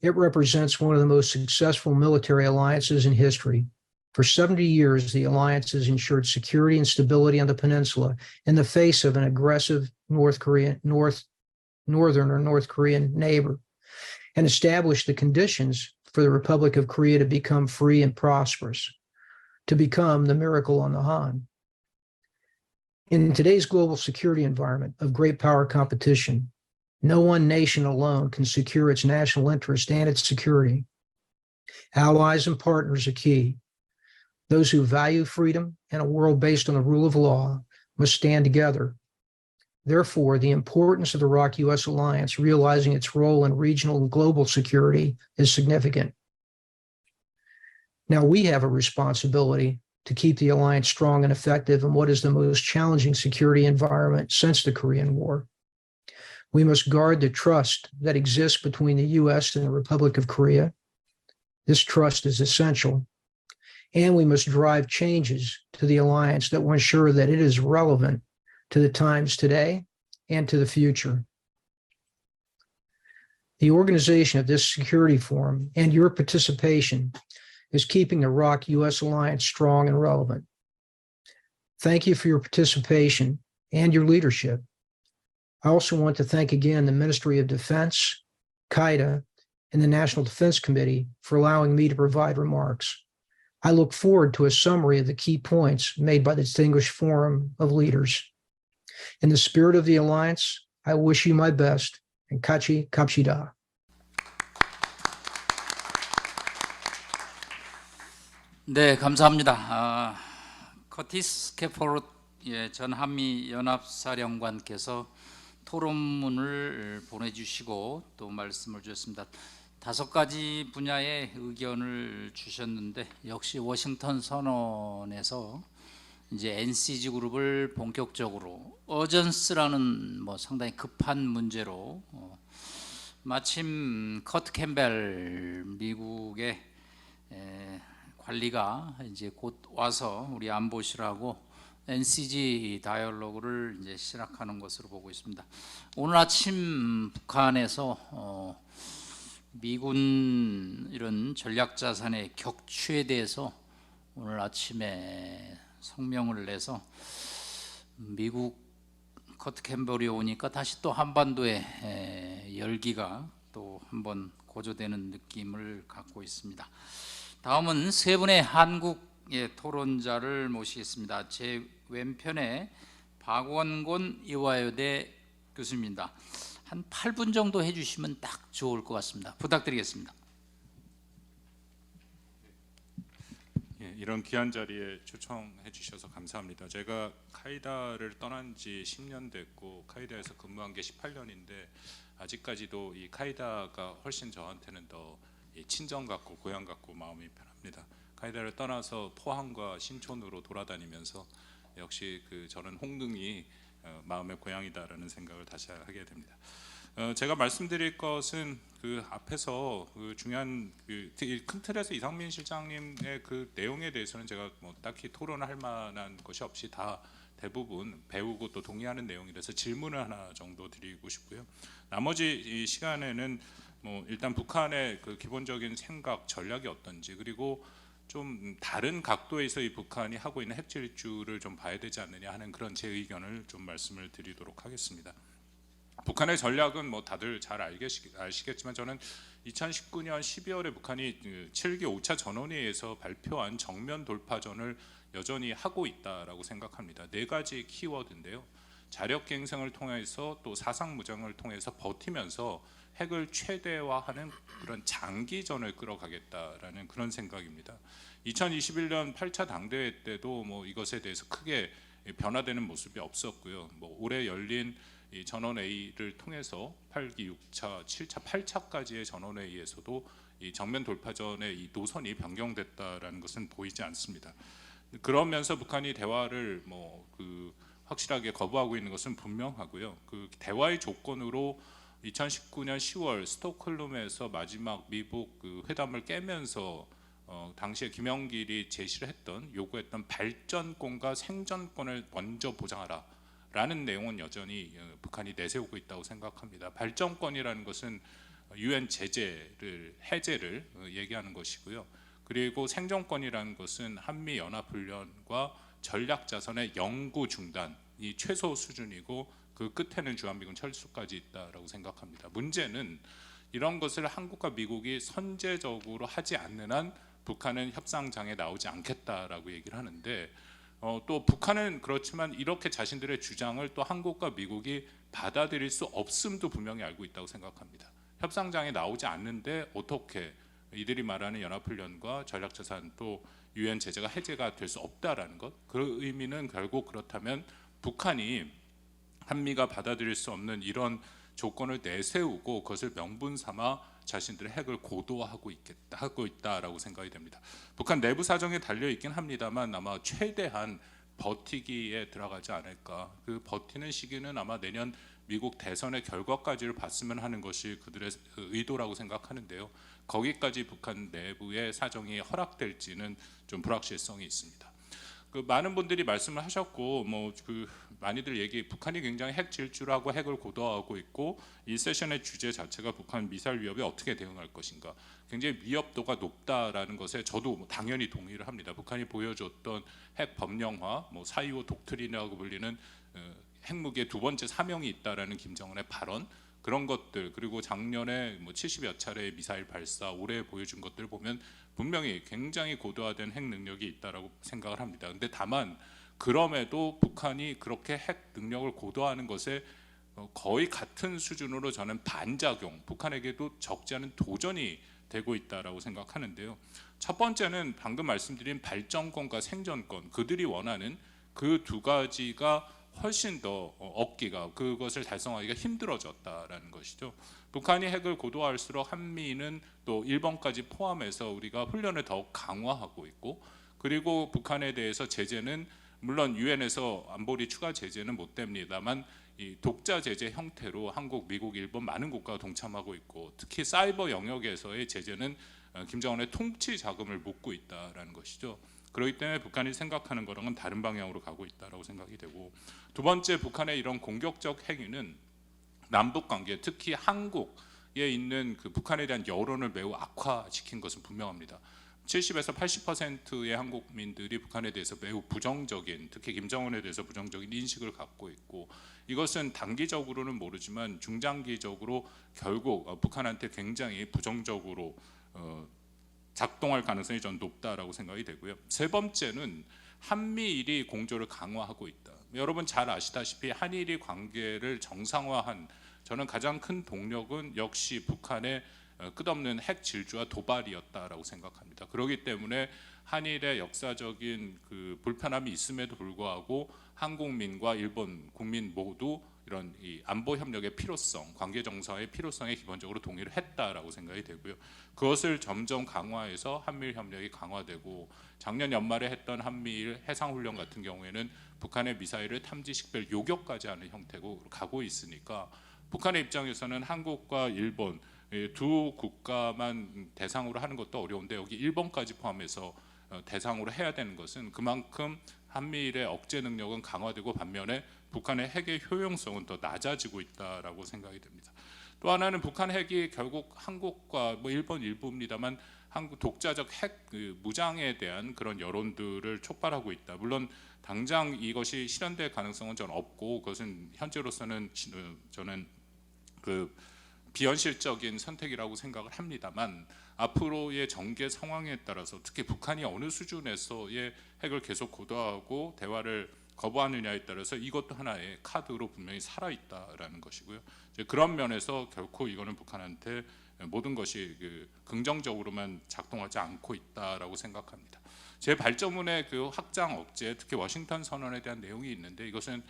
it represents one of the most successful military alliances in history. For 70 years, the alliance has ensured security and stability on the peninsula in the face of an aggressive North Korean neighbor, and established the conditions for the Republic of Korea to become free and prosperous, to become the miracle on the Han. In today's global security environment of great power competition, no one nation alone can secure its national interest and its security. Allies and partners are key. Those who value freedom and a world based on the rule of law must stand together. Therefore, the importance of the ROK U.S. alliance realizing its role in regional and global security is significant. Now, we have a responsibility to keep the alliance strong and effective in what is the most challenging security environment since the Korean War. We must guard the trust that exists between the U.S. and the Republic of Korea. This trust is essential. And we must drive changes to the alliance that will ensure that it is relevant to the times today and to the future. The organization of this security forum and your participation is keeping the ROK U.S. alliance strong and relevant. Thank you for your participation and your leadership. I also want to thank again the Ministry of Defense, QAIDA, and the National Defense Committee for allowing me to provide remarks. I look forward to a summary of the key points made by the distinguished forum of leaders. In the spirit of the alliance, I wish you my best, and Kachi Kapshida. 네, 감사합니다. 커티스 캐포롯 전 한미 연합사령관께서 토론문을 보내주시고 또 말씀을 주셨습니다. 5가지 분야의 의견을 주셨는데 역시 워싱턴 선언에서 이제 NCG 그룹을 본격적으로 어전스라는 상당히 급한 문제로 마침 커트 캠벨 미국의 관리가 이제 곧 와서 우리 안보실하고 NCG 다이얼로그를 이제 시작하는 것으로 보고 있습니다. 오늘 아침 북한에서 미군 이런 전략 자산의 격추에 대해서 오늘 아침에 성명을 내서 미국 커트 캠벨이 오니까 다시 또 한반도의 열기가 또 한번 고조되는 느낌을 갖고 있습니다. 다음은 세 분의 한국의 토론자를 모시겠습니다. 제 왼편에 박원곤 이화여대 교수입니다. 한 8분 정도 해주시면 딱 좋을 것 같습니다. 부탁드리겠습니다. 이런 귀한 자리에 초청해 주셔서 감사합니다. 제가 카이다를 떠난 지 10년 됐고 카이다에서 근무한 게 18년인데 아직까지도 이 카이다가 훨씬 저한테는 더 친정 같고 고향 같고 마음이 편합니다. 카이다를 떠나서 포항과 신촌으로 돌아다니면서 역시 저는 홍릉이 마음의 고향이다라는 생각을 다시 하게 됩니다. 제가 말씀드릴 것은 앞에서 중요한 큰 틀에서 이상민 실장님의 내용에 대해서는 제가 딱히 토론할 만한 것이 없이 다 대부분 배우고 또 동의하는 내용이라서 질문을 하나 정도 드리고 싶고요. 나머지 이 시간에는 일단 북한의 기본적인 생각 전략이 어떤지 그리고 좀 다른 각도에서 이 북한이 하고 있는 핵 질주를 좀 봐야 되지 않느냐 하는 그런 제 의견을 좀 말씀을 드리도록 하겠습니다. 북한의 전략은 다들 잘 아시겠지만 저는 2019년 12월에 북한이 7기 5차 전원회의에서 발표한 정면 돌파전을 여전히 하고 있다라고 생각합니다. 4가지 키워드인데요. 자력 갱생을 통해서 또 사상 무장을 통해서 버티면서 핵을 최대화하는 그런 장기전을 끌어가겠다라는 그런 생각입니다. 2021년 8차 당대회 때도 이것에 대해서 크게 변화되는 모습이 없었고요. 올해 열린 이 전원회의를 통해서 8기 6차, 7차, 8차까지의 전원회의에서도 이 정면 돌파전의 이 노선이 변경됐다라는 것은 보이지 않습니다. 그러면서 북한이 대화를 확실하게 거부하고 있는 것은 분명하고요. 그 대화의 조건으로 2019년 10월 스톡홀름에서 마지막 미국 그 회담을 깨면서 당시에 김영길이 제시를 했던 요구했던 발전권과 생존권을 먼저 보장하라라는 내용은 여전히 북한이 내세우고 있다고 생각합니다. 발전권이라는 것은 유엔 제재를 해제를 얘기하는 것이고요. 그리고 생존권이라는 것은 한미 연합훈련과 전략 자산의 영구 중단이 최소 수준이고 그 끝에는 주한미군 철수까지 있다라고 생각합니다. 문제는 이런 것을 한국과 미국이 선제적으로 하지 않는 한 북한은 협상장에 나오지 않겠다라고 얘기를 하는데 또 북한은 그렇지만 이렇게 자신들의 주장을 또 한국과 미국이 받아들일 수 없음도 분명히 알고 있다고 생각합니다. 협상장에 나오지 않는데 어떻게 이들이 말하는 연합훈련과 전략자산 또 유엔 제재가 해제가 될 수 없다라는 것, 그 의미는 결국 그렇다면 북한이 한미가 받아들일 수 없는 이런 조건을 내세우고 그것을 명분 삼아 자신들의 핵을 고도화하고 있다라고 생각이 됩니다. 북한 내부 사정에 달려 있긴 합니다만 아마 최대한 버티기에 들어가지 않을까. 그 버티는 시기는 아마 내년 미국 대선의 결과까지를 봤으면 하는 것이 그들의 의도라고 생각하는데요. 거기까지 북한 내부의 사정이 허락될지는 좀 불확실성이 있습니다. 그 많은 분들이 말씀을 하셨고 많이들 북한이 굉장히 핵 질주하고 핵을 고도화하고 있고 이 세션의 주제 자체가 북한 미사일 위협에 어떻게 대응할 것인가 굉장히 위협도가 높다라는 것에 저도 당연히 동의를 합니다. 북한이 보여줬던 핵 법령화, 4.25 독트린이라고 불리는 핵무기의 두 번째 사명이 있다라는 김정은의 발언 그런 것들 그리고 작년에 70여 차례의 미사일 발사 올해 보여준 것들 보면 분명히 굉장히 고도화된 핵 능력이 있다라고 생각을 합니다. 근데 다만 그럼에도 북한이 그렇게 핵 능력을 고도화하는 것에 거의 같은 수준으로 저는 반작용, 북한에게도 적지 않은 도전이 되고 있다라고 생각하는데요. 첫 번째는 방금 말씀드린 발전권과 생존권, 그들이 원하는 그 두 가지가 훨씬 더 얻기가 그것을 달성하기가 힘들어졌다라는 것이죠. 북한이 핵을 고도화할수록 한미는 또 일본까지 포함해서 우리가 훈련을 더욱 강화하고 있고 그리고 북한에 대해서 제재는 물론 유엔에서 안보리 추가 제재는 못 됩니다만 이 독자 제재 형태로 한국, 미국, 일본 많은 국가가 동참하고 있고 특히 사이버 영역에서의 제재는 김정은의 통치 자금을 묻고 있다라는 것이죠. 그렇기 때문에 북한이 생각하는 거랑은 다른 방향으로 가고 있다라고 생각이 되고 두 번째 북한의 이런 공격적 행위는 남북 관계 특히 한국에 있는 그 북한에 대한 여론을 매우 악화시킨 것은 분명합니다. 70에서 80%의 한국민들이 북한에 대해서 매우 부정적인 특히 김정은에 대해서 부정적인 인식을 갖고 있고 이것은 단기적으로는 모르지만 중장기적으로 결국 북한한테 굉장히 부정적으로 작동할 가능성이 좀 높다라고 생각이 되고요. 세 번째는 한미일이 공조를 강화하고 있다. 여러분 잘 아시다시피 한일이 관계를 정상화한 저는 가장 큰 동력은 역시 북한의 끝없는 핵 질주와 도발이었다라고 생각합니다. 그렇기 때문에 한일의 역사적인 그 불편함이 있음에도 불구하고 한국민과 일본 국민 모두 이런 이 안보 협력의 필요성, 관계 정상의 필요성에 기본적으로 동의를 했다라고 생각이 되고요. 그것을 점점 강화해서 한미일 협력이 강화되고 작년 연말에 했던 한미일 해상훈련 같은 경우에는 북한의 미사일을 탐지, 식별, 요격까지 하는 형태로 가고 있으니까 북한의 입장에서는 한국과 일본 두 국가만 대상으로 하는 것도 어려운데 여기 일본까지 포함해서 대상으로 해야 되는 것은 그만큼 한미일의 억제 능력은 강화되고 반면에 북한의 핵의 효용성은 더 낮아지고 있다라고 생각이 됩니다. 또 하나는 북한 핵이 결국 한국과 일본 일부입니다만 한국 독자적 핵 무장에 대한 그런 여론들을 촉발하고 있다. 물론 당장 이것이 실현될 가능성은 저는 없고 그것은 현재로서는 저는 그 비현실적인 선택이라고 생각을 합니다만 앞으로의 전개 상황에 따라서 특히 북한이 어느 수준에서의 핵을 계속 고도화하고 대화를 거부하느냐에 따라서 이것도 하나의 카드로 분명히 살아있다라는 것이고요. 이제 그런 면에서 결코 이거는 북한한테 모든 것이 긍정적으로만 작동하지 않고 있다라고 생각합니다. 제 발전문의 그 확장 억제, 특히 워싱턴 선언에 대한 내용이 있는데 이것은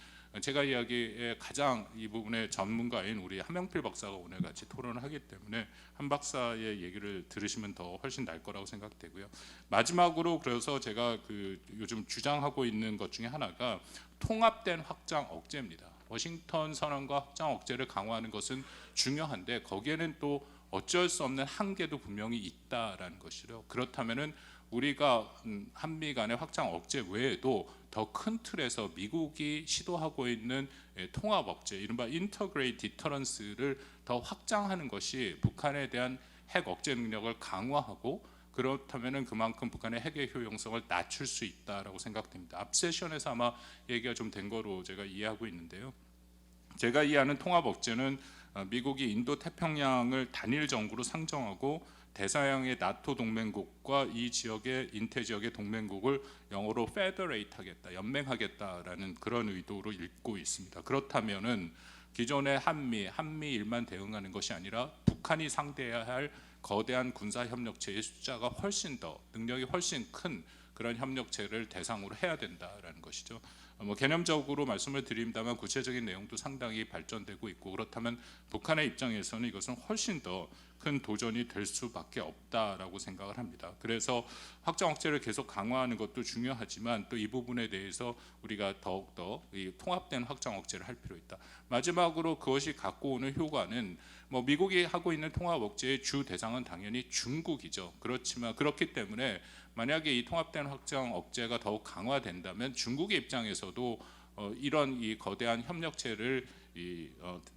제가 이야기에 가장 이 부분의 전문가인 우리 한명필 박사가 오늘 같이 토론을 하기 때문에 한 박사의 얘기를 들으시면 더 훨씬 나을 거라고 생각되고요. 마지막으로 그래서 제가 그 요즘 주장하고 있는 것 중에 하나가 통합된 확장 억제입니다. 워싱턴 선언과 확장 억제를 강화하는 것은 중요한데 거기에는 또 어쩔 수 없는 한계도 분명히 있다라는 것이죠. 그렇다면은 우리가 한미 간의 확장 억제 외에도 더 큰 틀에서 미국이 시도하고 있는 통합 억제, 이른바 인터그레이트 디터런스를 더 확장하는 것이 북한에 대한 핵 억제 능력을 강화하고 그렇다면은 그만큼 북한의 핵의 효용성을 낮출 수 있다라고 생각됩니다. 앞 세션에서 아마 얘기가 좀 된 거로 제가 이해하고 있는데요. 제가 이해하는 통합 억제는 미국이 인도 태평양을 단일 정부로 상정하고 대서양의 나토 동맹국과 이 지역의 인태 지역의 동맹국을 영어로 federate 하겠다, 연맹하겠다라는 그런 의도로 읽고 있습니다. 그렇다면은 기존의 한미일만 대응하는 것이 아니라 북한이 상대해야 할 거대한 군사 협력체의 숫자가 훨씬 더 능력이 훨씬 큰 그런 협력체를 대상으로 해야 된다라는 것이죠. 뭐 개념적으로 말씀을 드립니다만 구체적인 내용도 상당히 발전되고 있고 그렇다면 북한의 입장에서는 이것은 훨씬 더 큰 도전이 될 수밖에 없다라고 생각을 합니다. 그래서 확장 억제를 계속 강화하는 것도 중요하지만 또 이 부분에 대해서 우리가 더욱더 이 통합된 확장 억제를 할 필요 있다. 마지막으로 그것이 갖고 오는 효과는 뭐 미국이 하고 있는 통합 억제의 주 대상은 당연히 중국이죠. 그렇지만 그렇기 때문에 만약에 이 통합된 확장 억제가 더욱 강화된다면 중국의 입장에서도 이런 이 거대한 협력체를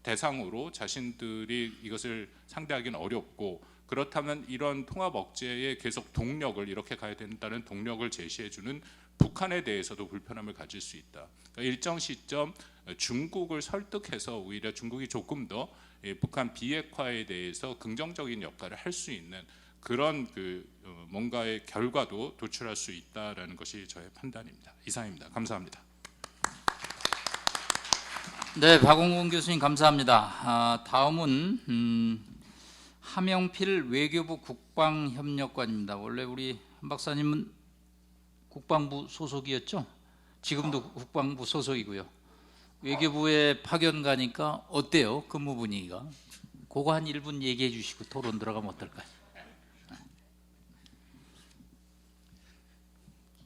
대상으로 자신들이 이것을 상대하기는 어렵고 그렇다면 이런 통합 억제의 계속 동력을 이렇게 가야 된다는 동력을 제시해주는 북한에 대해서도 불편함을 가질 수 있다. 그러니까 일정 시점 중국을 설득해서 오히려 중국이 조금 더 북한 비핵화에 대해서 긍정적인 역할을 할 수 있는 그런 뭔가의 결과도 도출할 수 있다라는 것이 저의 판단입니다. 이상입니다. 감사합니다. 네, 박원곤 교수님 감사합니다. 다음은 하명필 외교부 국방협력관입니다. 원래 우리 한 박사님은 국방부 소속이었죠? 지금도 국방부 소속이고요. 외교부에 파견 가니까 어때요? 근무 분위기가? 그거 한 1분 얘기해 주시고 토론 들어가면 어떨까요?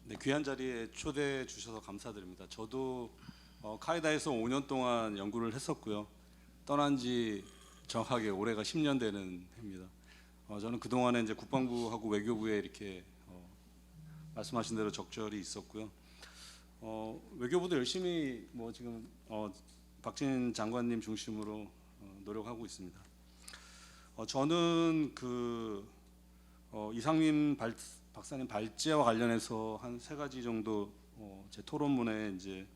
네, 귀한 자리에 초대해 주셔서 감사드립니다. 저도 카이다에서 5년 동안 연구를 했었고요. 떠난 지 정확하게 올해가 10년 되는 해입니다. 저는 그동안에 이제 국방부하고 외교부에 이렇게 말씀하신 대로 적절히 있었고요. 외교부도 열심히 뭐 지금 박진 장관님 중심으로 노력하고 있습니다. 저는 이상민 박사님 발제와 관련해서 한 3가지 정도 제 토론문에 이제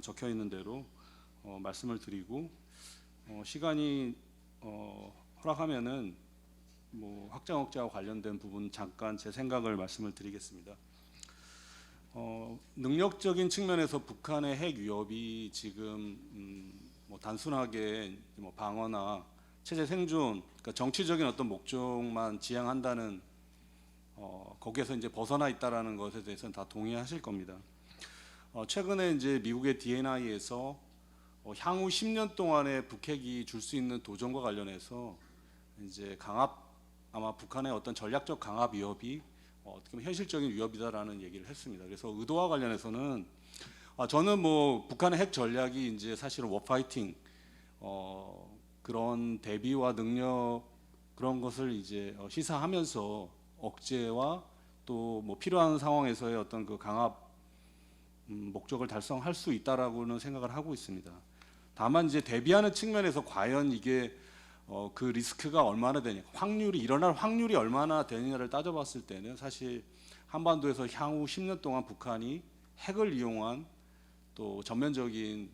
적혀 있는 대로 말씀을 드리고 시간이 허락하면은 뭐 확장 억제와 관련된 부분 잠깐 제 생각을 말씀을 드리겠습니다. 능력적인 측면에서 북한의 핵 위협이 지금 뭐 단순하게 뭐 방어나 체제 생존, 그러니까 정치적인 어떤 목적만 지향한다는 거기에서 이제 벗어나 있다라는 것에 대해서는 다 동의하실 겁니다. 최근에 이제 미국의 DNI에서 향후 10년 동안에 북핵이 줄 수 있는 도전과 관련해서 이제 아마 북한의 어떤 전략적 강압 위협이 어떻게 보면 현실적인 위협이다라는 얘기를 했습니다. 그래서 의도와 관련해서는 저는 뭐 북한의 핵 전략이 이제 사실은 워파이팅 그런 대비와 능력 그런 것을 이제 시사하면서 억제와 또 뭐 필요한 상황에서의 어떤 그 강압 목적을 달성할 수 있다라고는 생각을 하고 있습니다. 다만 이제 대비하는 측면에서 과연 이게 그 리스크가 얼마나 되냐, 일어날 확률이 얼마나 되느냐를 따져봤을 때는 사실 한반도에서 향후 10년 동안 북한이 핵을 이용한 또 전면적인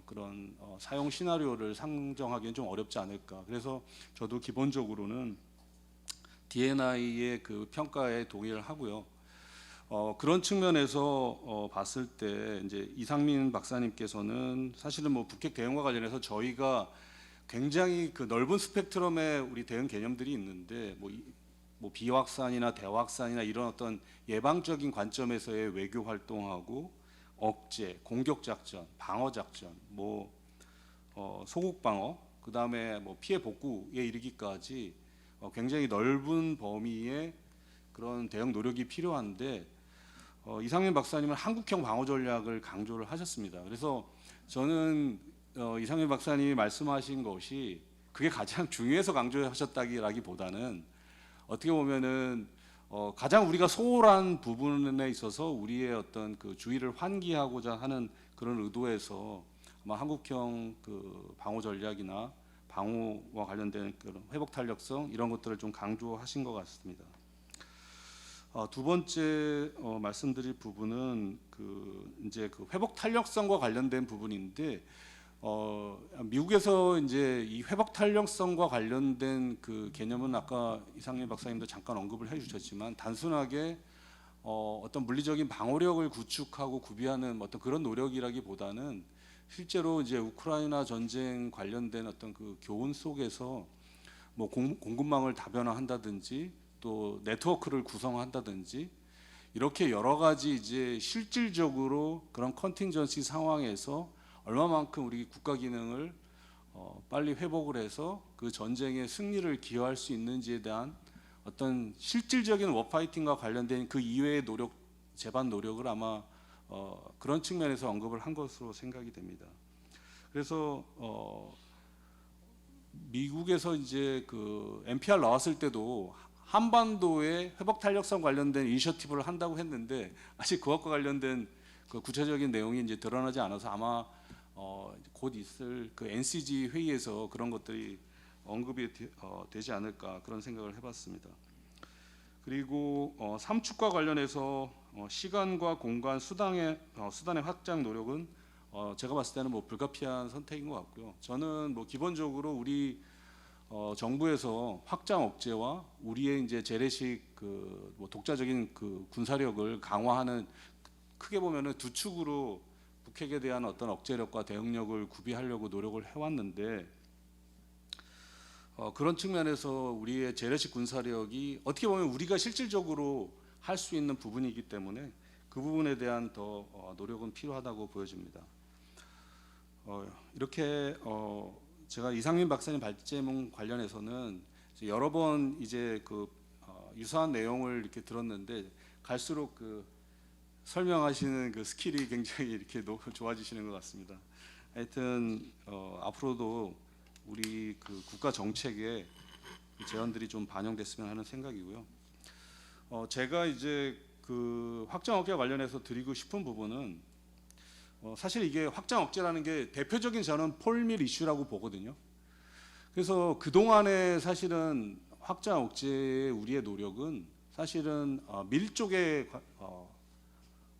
그런 사용 시나리오를 상정하기는 좀 어렵지 않을까. 그래서 저도 기본적으로는 DNI의 그 평가에 동의를 하고요. 그런 측면에서 봤을 때 이제 이상민 박사님께서는 사실은 뭐 북핵 대응과 관련해서 저희가 굉장히 그 넓은 스펙트럼의 우리 대응 개념들이 있는데 뭐 비확산이나 대확산이나 이런 어떤 예방적인 관점에서의 외교 활동하고 억제, 공격 작전, 방어 작전, 소국 방어, 그 다음에 피해 복구에 이르기까지 굉장히 넓은 범위의 그런 대응 노력이 필요한데 이상민 박사님은 한국형 방어 전략을 강조를 하셨습니다. 그래서 저는 이상민 박사님이 말씀하신 것이 그게 가장 중요해서 강조하셨다기보다는 어떻게 보면은 가장 우리가 소홀한 부분에 있어서 우리의 어떤 그 주의를 환기하고자 하는 그런 의도에서 아마 한국형 그 방어 전략이나 방어와 관련된 그런 회복 탄력성 이런 것들을 좀 강조하신 것 같습니다. 두 번째 말씀드릴 부분은 이제 그 회복 탄력성과 관련된 부분인데 미국에서 이제 이 회복 탄력성과 관련된 그 개념은 아까 이상민 박사님도 잠깐 언급을 해주셨지만 단순하게 어떤 물리적인 방어력을 구축하고 구비하는 어떤 그런 노력이라기보다는 실제로 이제 우크라이나 전쟁 관련된 어떤 그 교훈 속에서 공급망을 다변화한다든지 또 네트워크를 구성한다든지 이렇게 여러 가지 이제 실질적으로 그런 컨팅전시 상황에서 얼마만큼 우리 국가 기능을 빨리 회복을 해서 그 전쟁의 승리를 기여할 수 있는지에 대한 어떤 실질적인 워파이팅과 관련된 그 이외의 노력, 재반 노력을 아마 그런 측면에서 언급을 한 것으로 생각이 됩니다. 그래서 미국에서 이제 그 NPR 나왔을 때도 한반도의 회복 탄력성 관련된 이니셔티브를 한다고 했는데 아직 그것과 관련된 그 구체적인 내용이 이제 드러나지 않아서 아마 곧 있을 그 NCG 회의에서 그런 것들이 언급이 되지 않을까 그런 생각을 해봤습니다. 그리고 삼축과 관련해서 시간과 공간 수단의 확장 노력은 제가 봤을 때는 불가피한 선택인 것 같고요. 저는 기본적으로 우리 정부에서 확장 억제와 우리의 이제 재래식 독자적인 그 군사력을 강화하는 크게 보면은 두 축으로 북핵에 대한 어떤 억제력과 대응력을 구비하려고 노력을 해왔는데 그런 측면에서 우리의 재래식 군사력이 어떻게 보면 우리가 실질적으로 할 수 있는 부분이기 때문에 그 부분에 대한 더 노력은 필요하다고 보여집니다. 이렇게 제가 이상민 박사님 발제문 관련해서는 여러 번 이제 유사한 내용을 이렇게 들었는데 갈수록 설명하시는 그 스킬이 굉장히 이렇게 좋아지시는 것 같습니다. 하여튼 앞으로도 우리 국가 정책에 제언들이 좀 반영됐으면 하는 생각이고요. 제가 이제 확장 억제와 관련해서 드리고 싶은 부분은 사실 이게 확장 억제라는 게 대표적인 저는 폴밀 이슈라고 보거든요. 그래서 그 동안에 사실은 확장 억제의 우리의 노력은 사실은 밀 쪽에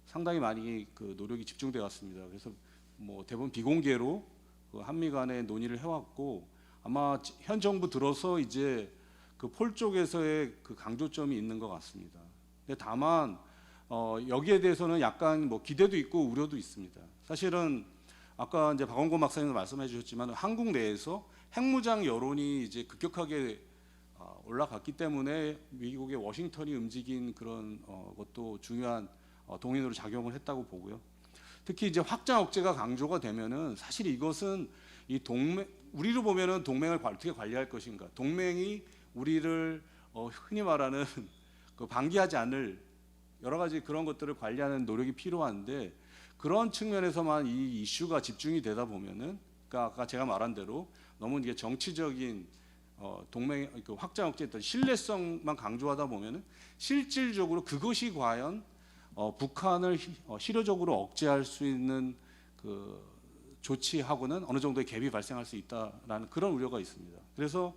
상당히 많이 노력이 집중되어 왔습니다. 그래서 대부분 비공개로 한미 간의 논의를 해왔고 아마 현 정부 들어서 이제 폴 쪽에서의 강조점이 있는 것 같습니다. 근데 다만 여기에 대해서는 약간 기대도 있고 우려도 있습니다. 사실은 아까 이제 박원곤 박사님도 말씀해 주셨지만 한국 내에서 핵무장 여론이 이제 급격하게 올라갔기 때문에 미국의 워싱턴이 움직인 그런 것도 중요한 동인으로 작용을 했다고 보고요. 특히 이제 확장 억제가 강조가 되면은 사실 이것은 이 우리로 보면은 동맹을 어떻게 관리할 것인가, 동맹이 우리를 흔히 말하는 방기하지 않을 여러 가지 그런 것들을 관리하는 노력이 필요한데 그런 측면에서만 이 이슈가 집중이 되다 보면은 그러니까 아까 제가 말한 대로 너무 이게 정치적인 동맹 확장 억제의 어떤 신뢰성만 강조하다 보면은 실질적으로 그것이 과연 북한을 실효적으로 억제할 수 있는 조치하고는 어느 정도의 갭이 발생할 수 있다라는 그런 우려가 있습니다. 그래서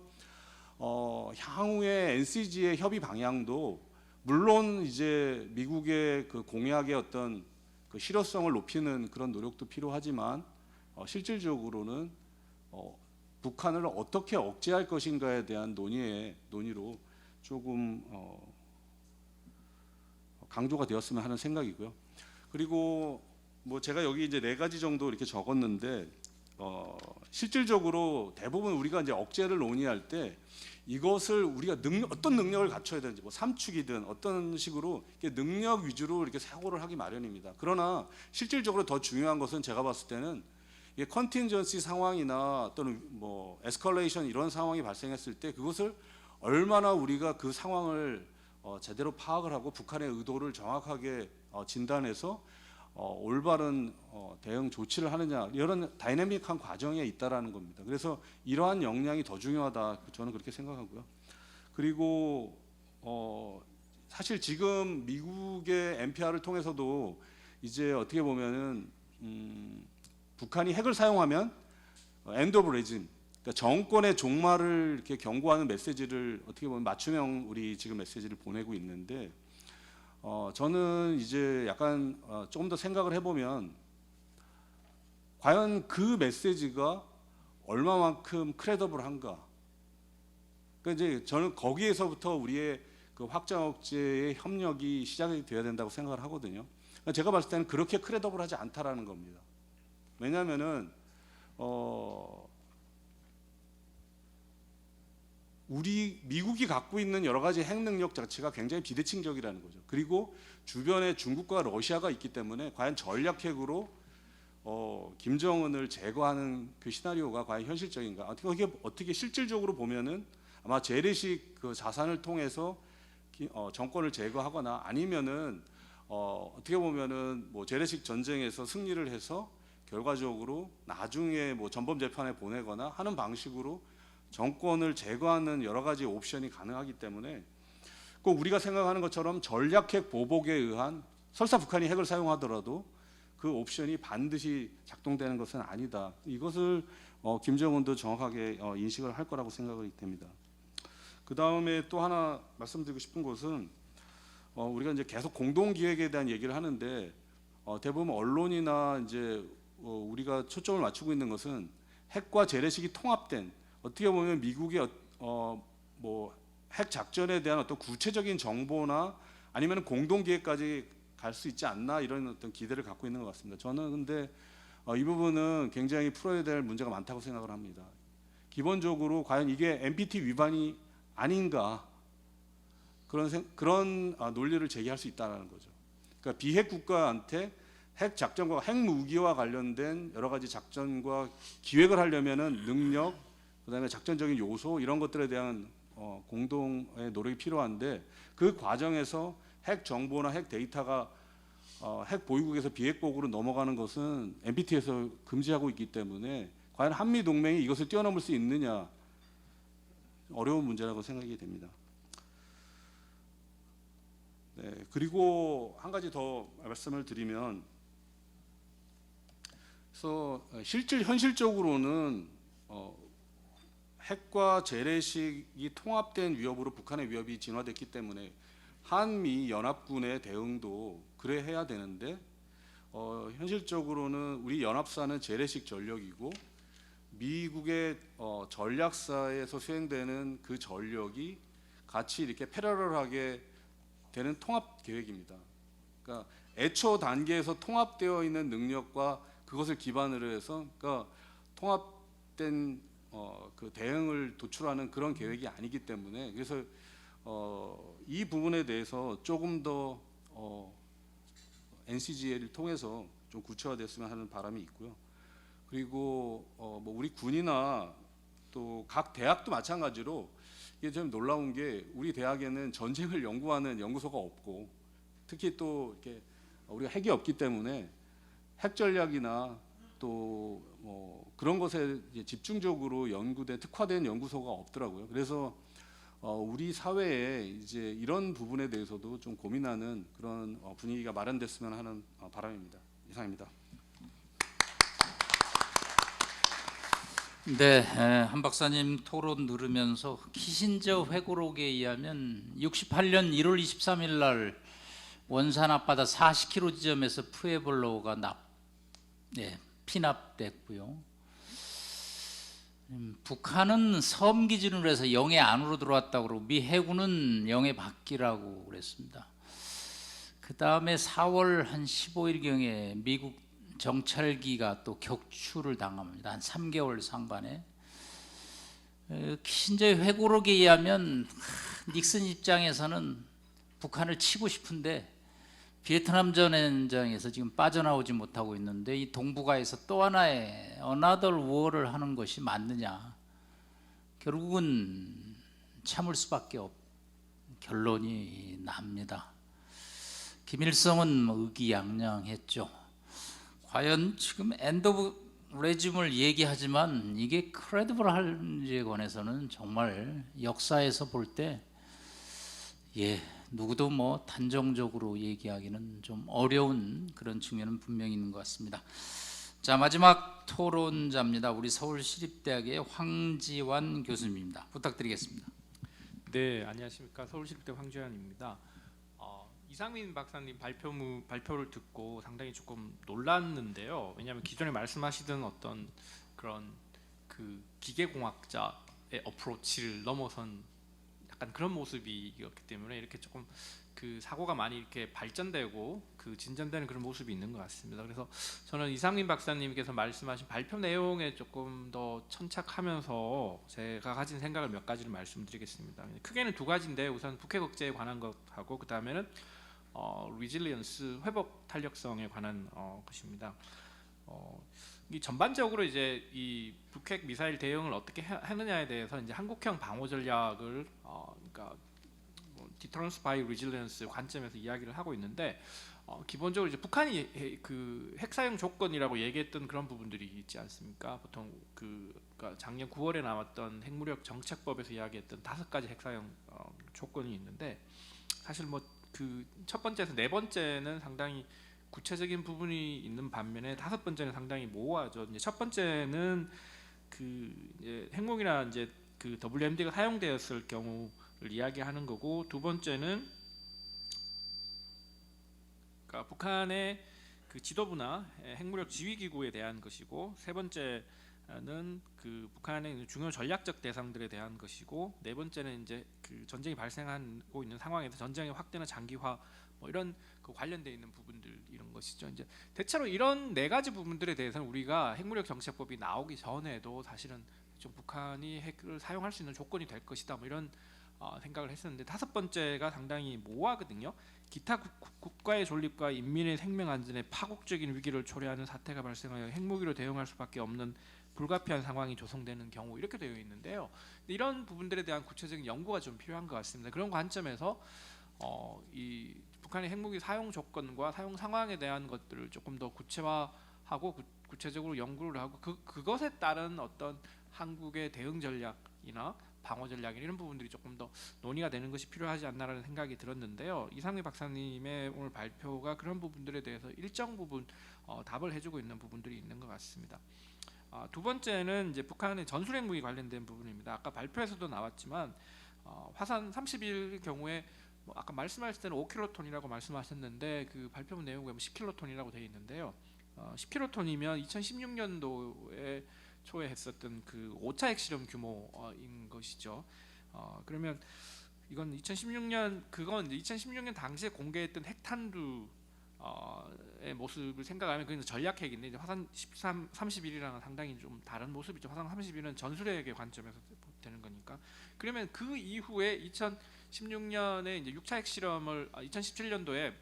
향후에 NCG의 협의 방향도 물론 이제 미국의 공약의 어떤 실효성을 높이는 그런 노력도 필요하지만 실질적으로는 북한을 어떻게 억제할 것인가에 대한 논의로 조금 강조가 되었으면 하는 생각이고요. 그리고 제가 여기 이제 4가지 정도 이렇게 적었는데 실질적으로 대부분 우리가 이제 억제를 논의할 때 이것을 우리가 어떤 능력을 갖춰야 되는지, 뭐 삼축이든 어떤 식으로 이렇게 능력 위주로 이렇게 사고를 하기 마련입니다. 그러나 실질적으로 더 중요한 것은 제가 봤을 때는 이게 컨틴전시 상황이나 또는 뭐 에스컬레이션 이런 상황이 발생했을 때 그것을 얼마나 우리가 그 상황을 제대로 파악을 하고 북한의 의도를 정확하게 진단해서 올바른 대응 조치를 하느냐, 이런 다이내믹한 과정에 있다라는 겁니다. 그래서 이러한 역량이 더 중요하다, 저는 그렇게 생각하고요. 그리고 사실 지금 미국의 NPR을 통해서도 이제 어떻게 보면은 북한이 핵을 사용하면 엔드 오브 레짐, 그러니까 정권의 종말을 이렇게 경고하는 메시지를 어떻게 보면 맞춤형 우리 지금 메시지를 보내고 있는데, 저는 이제 약간 조금 더 생각을 해보면 과연 그 메시지가 얼마만큼 크레더블한가. 그러니까 이제 저는 거기에서부터 우리의 그 확장 억제의 협력이 시작이 돼야 된다고 생각을 하거든요. 그러니까 제가 봤을 때는 그렇게 크레더블하지 않다라는 겁니다. 왜냐하면은 우리 미국이 갖고 있는 여러 가지 핵 능력 자체가 굉장히 비대칭적이라는 거죠. 그리고 주변에 중국과 러시아가 있기 때문에 과연 전략 핵으로 김정은을 제거하는 그 시나리오가 과연 현실적인가? 어떻게 실질적으로 보면은 아마 재래식 그 자산을 통해서 정권을 제거하거나 아니면은 어떻게 보면은 뭐 재래식 전쟁에서 승리를 해서 결과적으로 나중에 뭐 전범 재판에 보내거나 하는 방식으로 정권을 제거하는 여러 가지 옵션이 가능하기 때문에 꼭 우리가 생각하는 것처럼 전략핵 보복에 의한, 설사 북한이 핵을 사용하더라도 그 옵션이 반드시 작동되는 것은 아니다. 이것을 김정은도 정확하게 인식을 할 거라고 생각이 됩니다. 그 다음에 또 하나 말씀드리고 싶은 것은 우리가 이제 계속 공동기획에 대한 얘기를 하는데 대부분 언론이나 이제 우리가 초점을 맞추고 있는 것은 핵과 재래식이 통합된, 어떻게 보면 미국의 뭐 핵 작전에 대한 어떤 구체적인 정보나 아니면 공동기획까지 갈 수 있지 않나, 이런 어떤 기대를 갖고 있는 것 같습니다. 저는 근데 이 부분은 굉장히 풀어야 될 문제가 많다고 생각을 합니다. 기본적으로 과연 이게 NPT 위반이 아닌가, 그런 논리를 제기할 수 있다는 거죠. 그러니까 비핵 국가한테 핵 작전과 핵 무기와 관련된 여러 가지 작전과 기획을 하려면은 능력, 그다음에 작전적인 요소, 이런 것들에 대한 공동의 노력이 필요한데, 그 과정에서 핵 정보나 핵 데이터가 핵 보유국에서 비핵국으로 넘어가는 것은 NPT에서 금지하고 있기 때문에 과연 한미 동맹이 이것을 뛰어넘을 수 있느냐, 어려운 문제라고 생각이 됩니다. 네, 그리고 한 가지 더 말씀을 드리면, 그래서 현실적으로는 핵과 재래식이 통합된 위협으로 북한의 위협이 진화됐기 때문에 한미 연합군의 대응도 그래 해야 되는데, 현실적으로는 우리 연합사는 재래식 전력이고 미국의 전략사에서 수행되는 그 전력이 같이 이렇게 패러럴하게 되는 통합 계획입니다. 그러니까 애초 단계에서 통합되어 있는 능력과 그것을 기반으로 해서, 그러니까 통합된 그 대응을 도출하는 그런 계획이 아니기 때문에, 그래서 이 부분에 대해서 조금 더 NCGA를 통해서 좀 구체화됐으면 하는 바람이 있고요. 그리고 뭐 우리 군이나 또 각 대학도 마찬가지로 이게 좀 놀라운 게, 우리 대학에는 전쟁을 연구하는 연구소가 없고, 특히 또 이렇게 우리가 핵이 없기 때문에 핵 전략이나 또 뭐 그런 것에 집중적으로 연구된 특화된 연구소가 없더라고요. 그래서 우리 사회에 이제 이런 부분에 대해서도 좀 고민하는 그런 분위기가 마련됐으면 하는 바람입니다. 이상입니다. 네, 한 박사님 토론 들으면서 키신저 회고록에 의하면 68년 1월 23일 날 원산 앞바다 40km 지점에서 푸에블로가 피납됐고요. 북한은 섬 기준으로 해서 영해 안으로 들어왔다고 그러고 미 해군은 영해 밖이라고 그랬습니다. 그 다음에 4월 한 15일경에 미국 정찰기가 또 격추를 당합니다. 한 3개월 상간에. 키신저의 회고록에 의하면 닉슨 입장에서는 북한을 치고 싶은데 비에트남 전쟁에서 지금 빠져나오지 못하고 있는데 이 동북아에서 또 하나의 another war를 하는 것이 맞느냐. 결국은 참을 수밖에 결론이 납니다. 김일성은 의기양양했죠. 과연 지금 엔드 오브 레짐을 얘기하지만 이게 크레디블한지에 관해서는 정말 역사에서 볼 때 누구도 뭐 단정적으로 얘기하기는 좀 어려운 그런 측면은 분명히 있는 것 같습니다. 자, 마지막 토론자입니다. 우리 서울시립대학의 황지환 교수님입니다. 부탁드리겠습니다. 네, 안녕하십니까. 서울시립대 황지환입니다. 이상민 박사님 발표를 듣고 상당히 조금 놀랐는데요. 왜냐하면 기존에 말씀하시던 어떤 그런 그 기계공학자의 어프로치를 넘어선 약간 그런 모습이었기 때문에 이렇게 조금 그 사고가 많이 이렇게 발전되고 그 진전되는 그런 모습이 있는 것 같습니다. 그래서 저는 이상민 박사님께서 말씀하신 발표 내용에 조금 더 천착하면서 제가 가진 생각을 몇 가지를 말씀드리겠습니다. 크게는 두 가지인데 우선 북핵 억제에 관한 것하고 그 다음에는 리질리언스 회복 탄력성에 관한 것입니다. 이 전반적으로 이제 이 북핵 미사일 대응을 어떻게 하느냐에 대해서 이제 한국형 방어 전략을 그러니까 디터런스 바이 리질리언스 관점에서 이야기를 하고 있는데 기본적으로 이제 북한이 그 핵 사용 조건이라고 얘기했던 그런 부분들이 있지 않습니까? 보통 그러니까 작년 9월에 나왔던 핵무력 정책법에서 이야기했던 5가지 핵 사용 조건이 있는데 사실 뭐 그 첫 번째에서 네 번째는 상당히 구체적인 부분이 있는 반면에 5번째는 상당히 모호하죠. 이제 첫 번째는 그 이제 핵무기나 이제 그 WMD가 사용되었을 경우를 이야기하는 거고, 두 번째는 그러니까 북한의 그 지도부나 핵무력 지휘기구에 대한 것이고, 세 번째는 그 북한의 중요 전략적 대상들에 대한 것이고, 네 번째는 이제 그 전쟁이 발생하고 있는 상황에서 전쟁의 확대나 장기화 뭐 이런 그 관련되어 있는 부분들 이런 것이죠. 이제 대체로 이런 네 가지 부분들에 대해서는 우리가 핵무력 정책법이 나오기 전에도 사실은 좀 북한이 핵을 사용할 수 있는 조건이 될 것이다 뭐 이런 생각을 했었는데, 5번째가 상당히 모호하거든요. 기타 국가의 존립과 인민의 생명 안전에 파국적인 위기를 초래하는 사태가 발생하여 핵무기로 대응할 수밖에 없는 불가피한 상황이 조성되는 경우 이렇게 되어 있는데요. 이런 부분들에 대한 구체적인 연구가 좀 필요한 것 같습니다. 그런 관점에서 이 북한의 핵무기 사용 조건과 사용 상황에 대한 것들을 조금 더 구체화하고 구체적으로 연구를 하고 그것에 따른 어떤 한국의 대응 전략이나 방어 전략 이런 부분들이 조금 더 논의가 되는 것이 필요하지 않나라는 생각이 들었는데요. 이상민 박사님의 오늘 발표가 그런 부분들에 대해서 일정 부분 답을 해주고 있는 부분들이 있는 것 같습니다. 두 번째는 이제 북한의 전술핵 무기 관련된 부분입니다. 아까 발표에서도 나왔지만 화산 30일 경우에 뭐 아까 말씀하실 때는 5킬로톤이라고 말씀하셨는데 그 발표문 내용에 보면 10킬로톤이라고 되어 있는데요. 10킬로톤이면 2016년도에 초에 했었던 그 5차 핵실험 규모인 것이죠. 그러면 이건 2016년 당시에 공개했던 핵탄두의 모습을 생각하면 그건 전략핵인데, 이제 화산 31이랑은 상당히 좀 다른 모습이죠. 화산 31은 전술핵의 관점에서 되는 거니까. 그러면 그 이후에 2016년에 이제 6차 핵실험을 2017년도에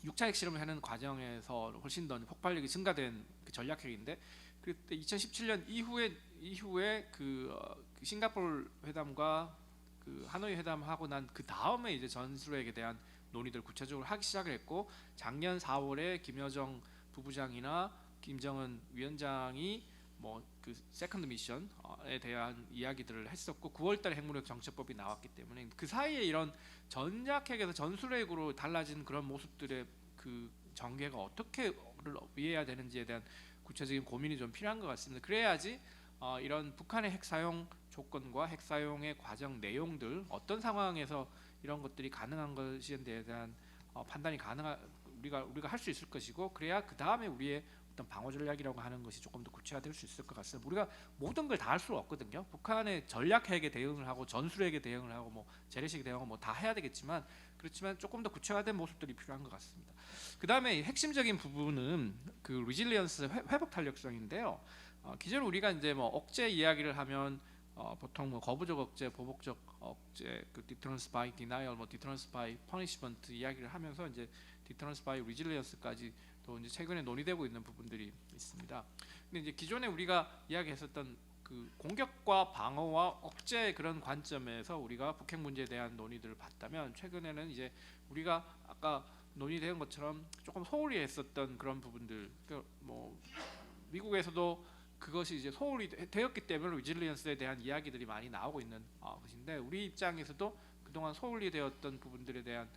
6차 핵실험을 하는 과정에서 훨씬 더 폭발력이 증가된 그 전략핵인데, 그때 2017년 이후에 그 싱가포르 회담과 그 하노이 회담하고 난 그 다음에 이제 전술핵에 대한 논의들 구체적으로 하기 시작을 했고, 작년 4월에 김여정 부부장이나 김정은 위원장이 뭐 그 세컨드 미션에 대한 이야기들을 했었고, 9월달에 핵무력 정책법이 나왔기 때문에 그 사이에 이런 전략핵에서 전술핵으로 달라진 그런 모습들의 그 전개가 어떻게 이해해야 되는지에 대한 구체적인 고민이 좀 필요한 것 같습니다. 그래야지 이런 북한의 핵 사용 조건과 핵 사용의 과정 내용들, 어떤 상황에서 이런 것들이 가능한 것에 대한 판단이 우리가 할 수 있을 것이고, 그래야 그 다음에 우리의 어떤 방어 전략이라고 하는 것이 조금 더 구체화될 수 있을 것 같습니다. 우리가 모든 걸 다 할 수는 없거든요. 북한의 전략핵에 대응을 하고 전술핵에 대응을 하고 뭐 재래식에 대응하고 뭐 다 해야 되겠지만, 그렇지만 조금 더 구체화된 모습들이 필요한 것 같습니다. 그 다음에 핵심적인 부분은 그 리질리언스 회복 탄력성인데요. 기존 우리가 이제 뭐 억제 이야기를 하면 보통 뭐 거부적 억제, 보복적 억제, 그 deterrence by denial, 뭐 deterrence by punishment 이야기를 하면서 이제 deterrence by resilience까지 또 이제 최근에 논의되고 있는 부분들이 있습니다. 근데 이제 기존에 우리가 이야기했었던 그 공격과 방어와 억제 그런 관점에서 우리가 북핵 문제에 대한 논의들을 봤다면 최근에는 이제 우리가 아까 논의된 것처럼 조금 소홀히 했었던 그런 부분들, 그러니까 뭐 미국에서도 그것이 이제 소홀히 되었기 때문에 리질리언스에 대한 이야기들이 많이 나오고 있는 것인데 우리 입장에서도 그동안 소홀히 되었던 부분들에 대한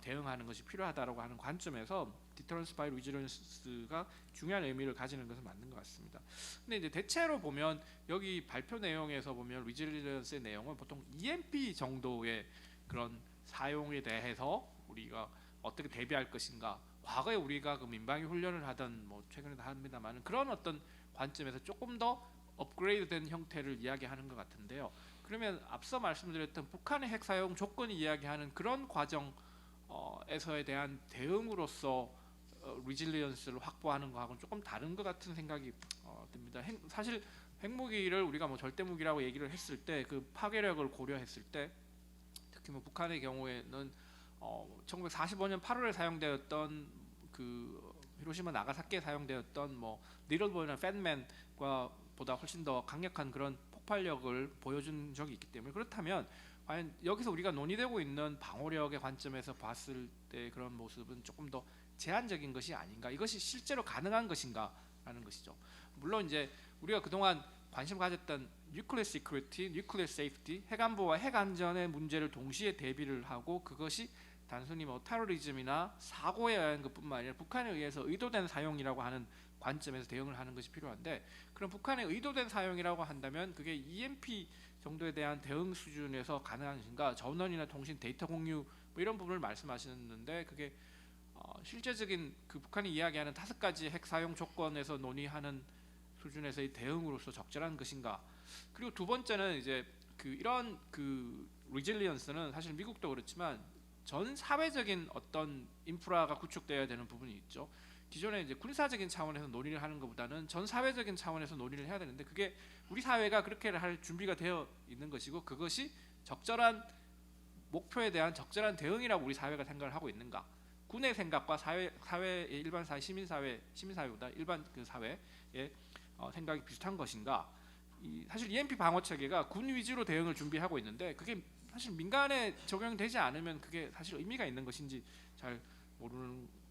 대응하는 것이 필요하다라고 하는 관점에서 디터런스 바이 리질리언스가 중요한 의미를 가지는 것은 맞는 것 같습니다. 근데 이제 대체로 보면 여기 발표 내용에서 보면 리질리언스의 내용은 보통 EMP 정도의 그런 사용에 대해서 우리가 어떻게 대비할 것인가, 과거에 우리가 그 민방위 훈련을 하던 뭐 최근에도 합니다만 그런 어떤 관점에서 조금 더 업그레이드된 형태를 이야기하는 것 같은데요. 그러면 앞서 말씀드렸던 북한의 핵 사용 조건이 이야기하는 그런 과정에서에 대한 대응으로서 리질리언스를 확보하는 거하고는 조금 다른 것 같은 생각이 듭니다. 사실 핵무기를 우리가 뭐 절대 무기라고 얘기를 했을 때 그 파괴력을 고려했을 때 특히 뭐 북한의 경우에는 1945년 8월에 사용되었던 그 히로시마 나가사키에 사용되었던 뭐 니들보이나 팬맨과 보다 훨씬 더 강력한 그런 폭발력을 보여준 적이 있기 때문에 그렇다면 과연 여기서 우리가 논의되고 있는 방어력의 관점에서 봤을 때 그런 모습은 조금 더 제한적인 것이 아닌가, 이것이 실제로 가능한 것인가라는 것이죠. 물론 이제 우리가 그동안 관심 가졌던 뉴클리어 시큐리티, 뉴클리어 세이프티, 핵안보와 핵안전의 문제를 동시에 대비를 하고 그것이 단순히 뭐 테러리즘이나 사고에 의한 것뿐만 아니라 북한에 의해서 의도된 사용이라고 하는 관점에서 대응을 하는 것이 필요한데, 그럼 북한의 의도된 사용이라고 한다면 그게 EMP 정도에 대한 대응 수준에서 가능한 것인가, 전원이나 통신 데이터 공유 뭐 이런 부분을 말씀하시는데 그게 실제적인 그 북한이 이야기하는 5가지 핵 사용 조건에서 논의하는 수준에서의 대응으로서 적절한 것인가. 그리고 두 번째는 이제 그 이런 그 리질리언스는 사실 미국도 그렇지만 전 사회적인 어떤 인프라가 구축되어야 되는 부분이 있죠. 기존에 이제 군사적인 차원에서 논의를 하는 것보다는 전 사회적인 차원에서 논의를 해야 되는데 그게 우리 사회가 그렇게 할 준비가 되어 있는 것이고 그것이 적절한 목표에 대한 적절한 대응이라고 우리 사회가 생각을 하고 있는가. 군의 생각과 사회의 일반 사회, 시민사회보다 일반 그 사회의 생각이 비슷한 것인가. 사실 EMP 방어 체계가 군 위주로 대응을 준비하고 있는데 그게 사실 민간에 적용되지 않으면 그게 사실 의미가 있는 것인지 잘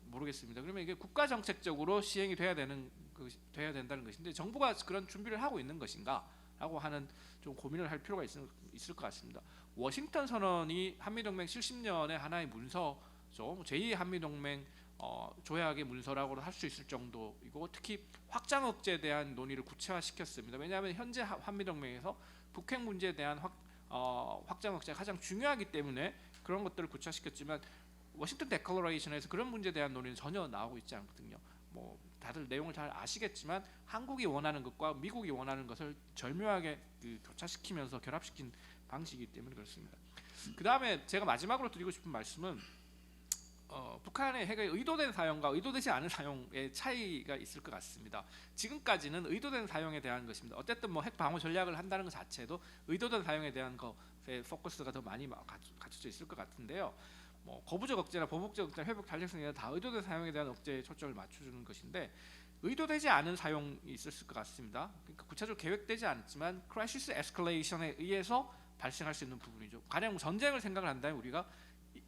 모르겠습니다. 그러면 이게 국가 정책적으로 시행이 돼야 된다는 것인데 정부가 그런 준비를 하고 있는 것인가라고 하는 좀 고민을 할 필요가 있을 것 같습니다. 워싱턴 선언이 한미동맹 70년의 하나의 문서죠. 제2 한미동맹 조약의 문서라고도 할 수 있을 정도이고 특히 확장 억제에 대한 논의를 구체화시켰습니다. 왜냐하면 현재 한미동맹에서 북핵 문제에 대한 확장 억제가 가장 중요하기 때문에 그런 것들을 구체화시켰지만 워싱턴 데클러레이션에서 그런 문제에 대한 논의는 전혀 나오고 있지 않거든요. 뭐 다들 내용을 잘 아시겠지만 한국이 원하는 것과 미국이 원하는 것을 절묘하게 교차시키면서 결합시킨 방식이기 때문에 그렇습니다. 그 다음에 제가 마지막으로 드리고 싶은 말씀은 북한의 핵의 의도된 사용과 의도되지 않은 사용의 차이가 있을 것 같습니다. 지금까지는 의도된 사용에 대한 것입니다. 어쨌든 뭐 핵 방어 전략을 한다는 것 자체도 의도된 사용에 대한 것에 포커스가 더 많이 갖춰져 있을 것 같은데요. 뭐 거부적 억제나 보복적 억제, 회복 탄력성이나 다 의도된 사용에 대한 억제에 초점을 맞춰주는 것인데 의도되지 않은 사용이 있었을 것 같습니다. 그러니까 구체적으로 계획되지 않았지만 크라이시스 에스컬레이션에 의해서 발생할 수 있는 부분이죠. 가령 전쟁을 생각을 한다면 우리가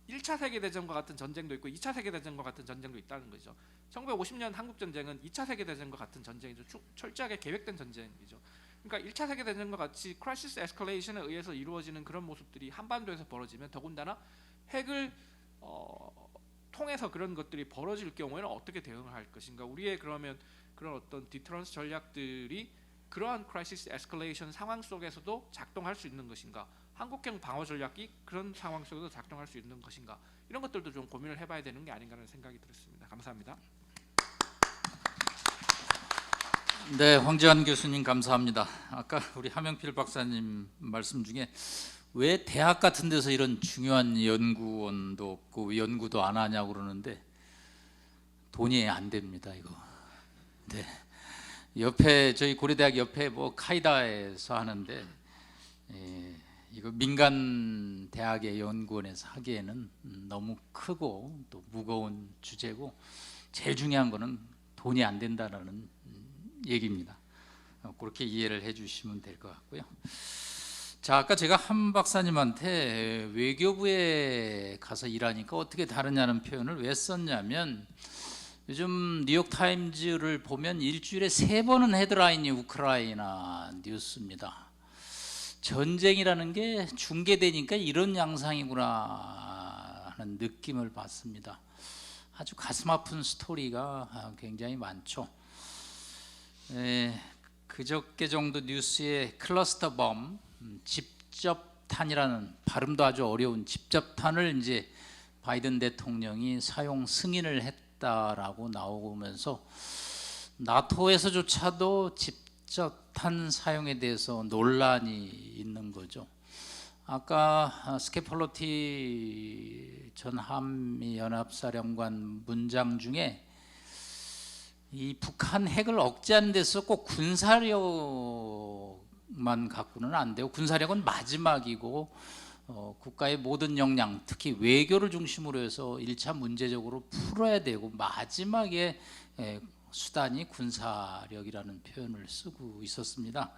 1차 세계대전과 같은 전쟁도 있고 2차 세계대전과 같은 전쟁도 있다는 거죠. 1950년 한국전쟁은 2차 세계대전과 같은 전쟁이죠. 철저하게 계획된 전쟁이죠. 그러니까 1차 세계대전과 같이 크라이시스 에스컬레이션에 의해서 이루어지는 그런 모습들이 한반도에서 벌어지면 더군다나 핵을 통해서 그런 것들이 벌어질 경우에는 어떻게 대응을 할 것인가. 우리의 그러면 그런 어떤 디터런스 전략들이 그러한 크라이시스 에스컬레이션 상황 속에서도 작동할 수 있는 것인가. 한국형 방어 전략이 그런 상황 속에서 작동할 수 있는 것인가. 이런 것들도 좀 고민을 해봐야 되는 게 아닌가라는 생각이 들었습니다. 감사합니다. 네, 황재환 교수님 감사합니다. 아까 우리 하명필 박사님 말씀 중에 왜 대학 같은 데서 이런 중요한 연구원도 없고 연구도 안 하냐고 그러는데 돈이 안 됩니다, 이거. 네. 옆에 저희 고려대학 옆에 뭐 카이다에서 하는데 이거 민간 대학의 연구원에서 하기에는 너무 크고 또 무거운 주제고 제일 중요한 거는 돈이 안 된다는 얘기입니다. 그렇게 이해를 해주시면 될 것 같고요. 자, 아까 제가 한 박사님한테 외교부에 가서 일하니까 어떻게 다르냐는 표현을 왜 썼냐면 요즘 뉴욕타임즈를 보면 일주일에 3번은 헤드라인이 우크라이나 뉴스입니다. 전쟁이라는 게 중계되니까 이런 양상이구나 하는 느낌을 받습니다. 아주 가슴 아픈 스토리가 굉장히 많죠. 그저께 정도 뉴스에 클러스터 범, 집접탄이라는 발음도 아주 어려운 집접탄을 이제 바이든 대통령이 사용 승인을 했다라고 나오면서 나토에서조차도 집접탄 사용에 대해서 논란이 있는 거죠. 아까 스케폴로티 전 한미 연합사령관 문장 중에 이 북한 핵을 억제하는 데서 꼭 군사력만 갖고는 안 돼요. 군사력은 마지막이고 국가의 모든 역량, 특히 외교를 중심으로 해서 1차 문제적으로 풀어야 되고 마지막에 수단이 군사력이라는 표현을 쓰고 있었습니다.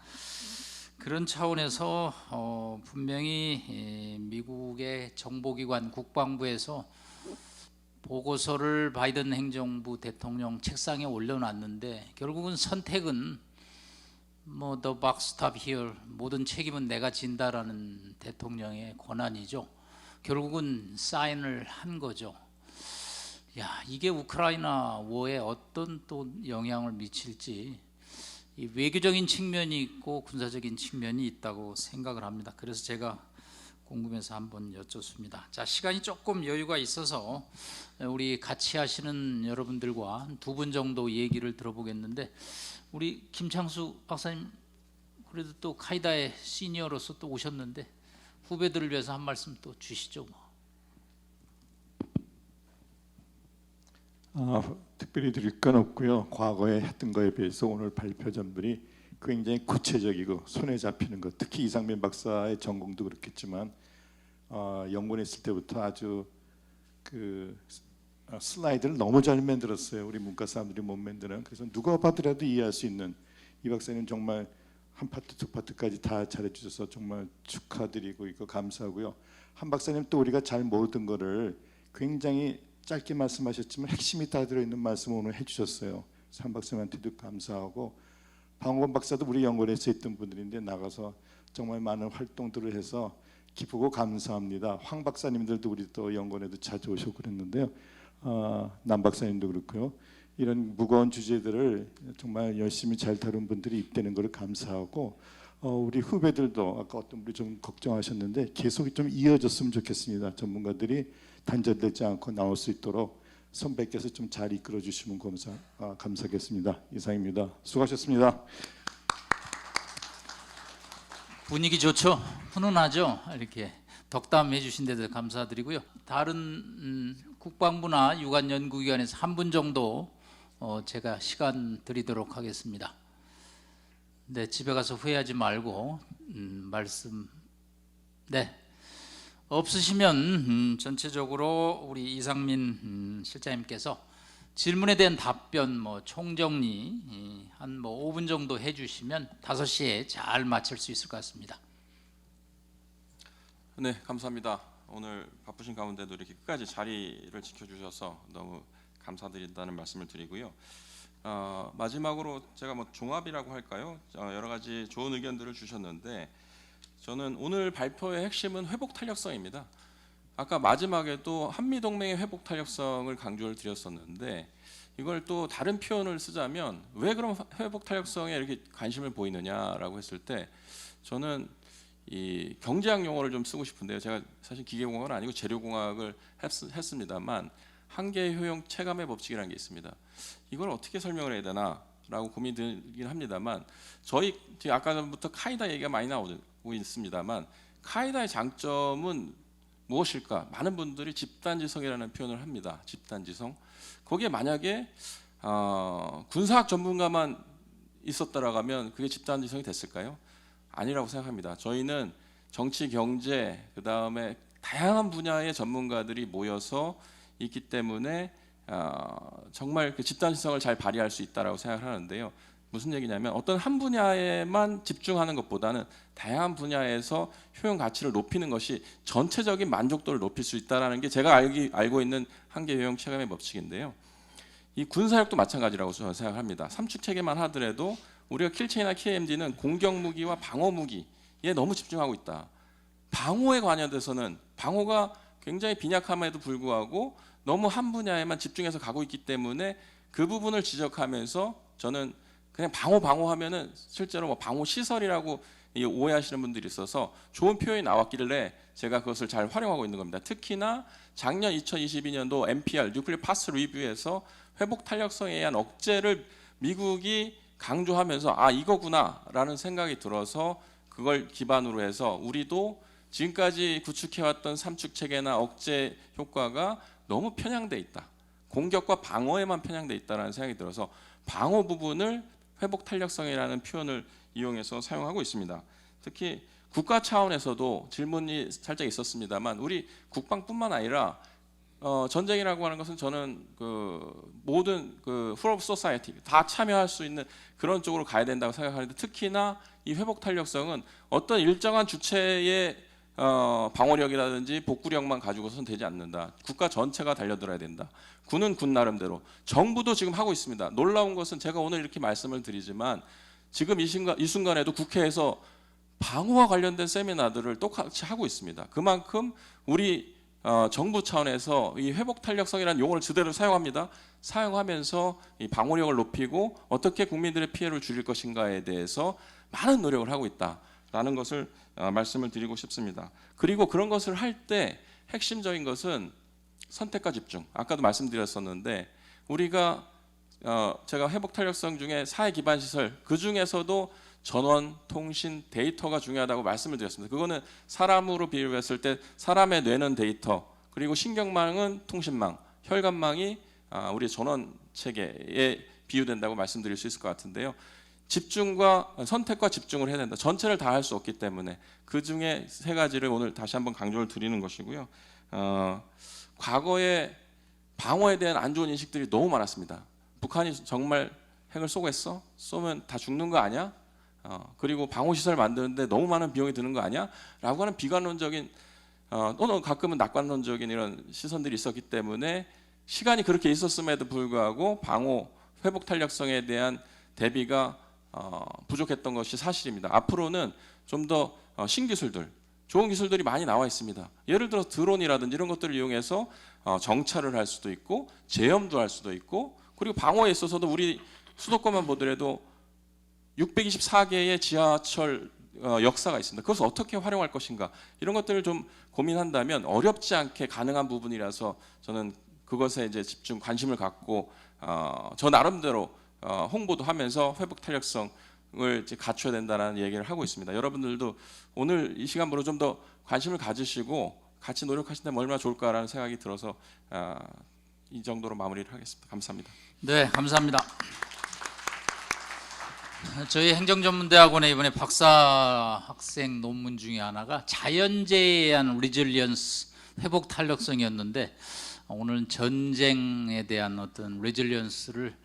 그런 차원에서 분명히 미국의 정보기관 국방부에서 보고서를 바이든 행정부 대통령 책상에 올려놨는데 결국은 선택은 뭐 the buck stop here, 모든 책임은 내가 진다라는 대통령의 권한이죠. 결국은 사인을 한 거죠. 야, 이게 우크라이나 워에 어떤 또 영향을 미칠지 이 외교적인 측면이 있고 군사적인 측면이 있다고 생각을 합니다. 그래서 제가 궁금해서 한번 여쭙습니다. 자, 시간이 조금 여유가 있어서 우리 같이 하시는 여러분들과 2분 정도 얘기를 들어보겠는데 우리 김창수 박사님 그래도 또 카이다의 시니어로서 또 오셨는데 후배들을 위해서 한 말씀 또 주시죠. 특별히 드릴 건 없고요. 과거에 했던 거에 비해서 오늘 발표자분들이 굉장히 구체적이고 손에 잡히는 것, 특히 이상민 박사의 전공도 그렇겠지만 연구원 있을 때부터 아주 그 슬라이드를 너무 잘 만들었어요. 우리 문과 사람들이 못 만드는. 그래서 누가 봐더라도 이해할 수 있는 이 박사님 정말 한 파트 두 파트까지 다 잘해주셔서 정말 축하드리고 이거 감사하고요. 한 박사님 또 우리가 잘 모르던 거를 굉장히 짧게 말씀하셨지만 핵심이 다 들어있는 말씀을 오늘 해주셨어요. 그래서 한 박사님한테도 감사하고 방원 박사도 우리 연구원에서 있던 분들인데 나가서 정말 많은 활동들을 해서 기쁘고 감사합니다. 황 박사님들도 우리 또 연구원에도 자주 오시고 그랬는데요. 남 박사님도 그렇고요. 이런 무거운 주제들을 정말 열심히 잘 다룬 분들이 있다는 걸 감사하고 우리 후배들도 아까 어떤 분이 좀 걱정하셨는데 계속 좀 이어졌으면 좋겠습니다. 전문가들이 단절되지 않고 나올 수 있도록 선배께서 좀 잘 이끌어 주시면 감사하겠습니다. 이상입니다. 수고하셨습니다. 분위기 좋죠? 훈훈하죠? 이렇게 덕담해 주신 데도 감사드리고요. 다른 국방부나 유관 연구기관에서 한 분 정도 제가 시간 드리도록 하겠습니다. 네, 집에 가서 후회하지 말고 말씀. 네, 없으시면 전체적으로 우리 이상민 실장님께서 질문에 대한 답변 총정리 한 5분 정도 해주시면 5시에 잘 마칠 수 있을 것 같습니다. 네, 감사합니다. 오늘 바쁘신 가운데도 이렇게 끝까지 자리를 지켜주셔서 너무 감사드린다는 말씀을 드리고요. 마지막으로 제가 종합이라고 할까요? 여러 가지 좋은 의견들을 주셨는데 저는 오늘 발표의 핵심은 회복 탄력성입니다. 아까 마지막에도 한미동맹의 회복 탄력성을 강조를 드렸었는데 이걸 또 다른 표현을 쓰자면 왜 그럼 회복 탄력성에 이렇게 관심을 보이느냐라고 했을 때 저는 이 경제학 용어를 좀 쓰고 싶은데요. 제가 사실 기계공학은 아니고 재료공학을 했습니다만 한계 효용 체감의 법칙이라는 게 있습니다. 이걸 어떻게 설명을 해야 되나라고 고민이 들긴 합니다만 저희 아까부터 카이다 얘기가 많이 나오고 있습니다만 카이다의 장점은 무엇일까? 많은 분들이 집단지성이라는 표현을 합니다. 집단지성. 거기에 만약에 군사학 전문가만 있었다라고 하면 그게 집단지성이 됐을까요? 아니라고 생각합니다. 저희는 정치, 경제, 그 다음에 다양한 분야의 전문가들이 모여서 있기 때문에 정말 그 집단지성을 잘 발휘할 수 있다라고 생각하는데요. 무슨 얘기냐면 어떤 한 분야에만 집중하는 것보다는 다양한 분야에서 효용 가치를 높이는 것이 전체적인 만족도를 높일 수 있다라는 게 제가 알고 있는 한계 효용 체감의 법칙인데요. 이 군사력도 마찬가지라고 저는 생각합니다. 삼축 체계만 하더라도 우리가 킬체이나 KMD는 공격 무기와 방어 무기에 너무 집중하고 있다. 방어에 관여돼서는 방어가 굉장히 빈약함에도 불구하고 너무 한 분야에만 집중해서 가고 있기 때문에 그 부분을 지적하면서 저는 그냥 방어하면은 실제로 뭐 방어 시설이라고 오해하시는 분들이 있어서 좋은 표현이 나왔길래 제가 그것을 잘 활용하고 있는 겁니다. 특히나 작년 2022년도 NPR 뉴클리어 파스 리뷰에서 회복 탄력성에 의한 억제를 미국이 강조하면서 이거구나라는 생각이 들어서 그걸 기반으로 해서 우리도 지금까지 구축해왔던 삼축 체계나 억제 효과가 너무 편향돼 있다. 공격과 방어에만 편향돼 있다라는 생각이 들어서 방어 부분을 회복 탄력성이라는 표현을 이용해서 사용하고 있습니다. 특히 국가 차원에서도 질문이 살짝 있었습니다만 우리 국방뿐만 아니라 전쟁이라고 하는 것은 저는 그 모든 그 whole of society 다 참여할 수 있는 그런 쪽으로 가야 된다고 생각하는데 특히나 이 회복 탄력성은 어떤 일정한 주체의 방어력이라든지 복구력만 가지고서는 되지 않는다. 국가 전체가 달려들어야 된다. 군은 군 나름대로 정부도 지금 하고 있습니다. 놀라운 것은 제가 오늘 이렇게 말씀을 드리지만 지금 이 순간에도 국회에서 방어와 관련된 세미나들을 똑같이 하고 있습니다. 그만큼 우리 정부 차원에서 이 회복 탄력성이라는 용어를 제대로 사용합니다. 사용하면서 이 방어력을 높이고 어떻게 국민들의 피해를 줄일 것인가에 대해서 많은 노력을 하고 있다라는 것을 말씀을 드리고 싶습니다. 그리고 그런 것을 할 때 핵심적인 것은 선택과 집중. 아까도 말씀드렸었는데 우리가 제가 회복 탄력성 중에 사회 기반 시설 그 중에서도 전원, 통신, 데이터가 중요하다고 말씀을 드렸습니다. 그거는 사람으로 비유했을 때 사람의 뇌는 데이터, 그리고 신경망은 통신망, 혈관망이 우리 전원 체계에 비유된다고 말씀드릴 수 있을 것 같은데요. 선택과 집중을 해야 된다. 전체를 다 할 수 없기 때문에 그 중에 세 가지를 오늘 다시 한번 강조를 드리는 것이고요. 과거에 방어에 대한 안 좋은 인식들이 너무 많았습니다. 북한이 정말 핵을 쏘고 했어? 쏘면 다 죽는 거 아니야? 그리고 방어시설 만드는데 너무 많은 비용이 드는 거 아니야? 라고 하는 비관론적인 또는 가끔은 낙관론적인 이런 시선들이 있었기 때문에 시간이 그렇게 있었음에도 불구하고 방어, 회복 탄력성에 대한 대비가 부족했던 것이 사실입니다. 앞으로는 좀 더 신기술들, 좋은 기술들이 많이 나와 있습니다. 예를 들어 드론이라든지 이런 것들을 이용해서 정찰을 할 수도 있고 제염도 할 수도 있고 그리고 방어에 있어서도 우리 수도권만 보더라도 624개의 지하철 역사가 있습니다. 그것을 어떻게 활용할 것인가 이런 것들을 좀 고민한다면 어렵지 않게 가능한 부분이라서 저는 그것에 이제 집중 관심을 갖고 저 나름대로 홍보도 하면서 회복 탄력성을 이제 갖춰야 된다는 얘기를 하고 있습니다. 여러분들도 오늘 이 시간으로 좀 더 관심을 가지시고 같이 노력하신다면 얼마나 좋을까라는 생각이 들어서 이 정도로 마무리를 하겠습니다. 감사합니다. 네, 감사합니다. 저희 행정전문대학원의 이번에 박사 학생 논문 중에 하나가 자연재해에 의한 리질리언스 회복 탄력성이었는데 오늘은 전쟁에 대한 어떤 리질리언스를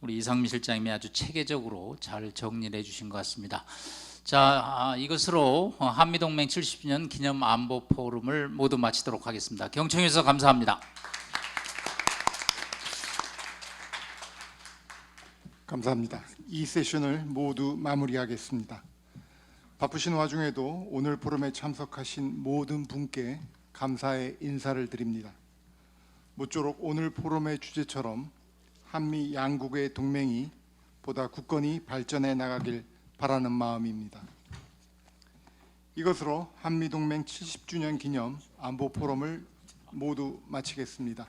우리 이상민 실장님이 아주 체계적으로 잘 정리를 해주신 것 같습니다. 자, 이것으로 한미동맹 70주년 기념 안보 포럼을 모두 마치도록 하겠습니다. 경청해 주셔서 감사합니다. 감사합니다. 이 세션을 모두 마무리하겠습니다. 바쁘신 와중에도 오늘 포럼에 참석하신 모든 분께 감사의 인사를 드립니다. 모쪼록 오늘 포럼의 주제처럼 한미 양국의 동맹이 보다 굳건히 발전해 나가길 바라는 마음입니다. 이것으로 한미동맹 70주년 기념 안보 포럼을 모두 마치겠습니다.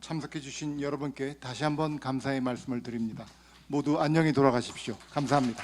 참석해 주신 여러분께 다시 한번 감사의 말씀을 드립니다. 모두 안녕히 돌아가십시오. 감사합니다.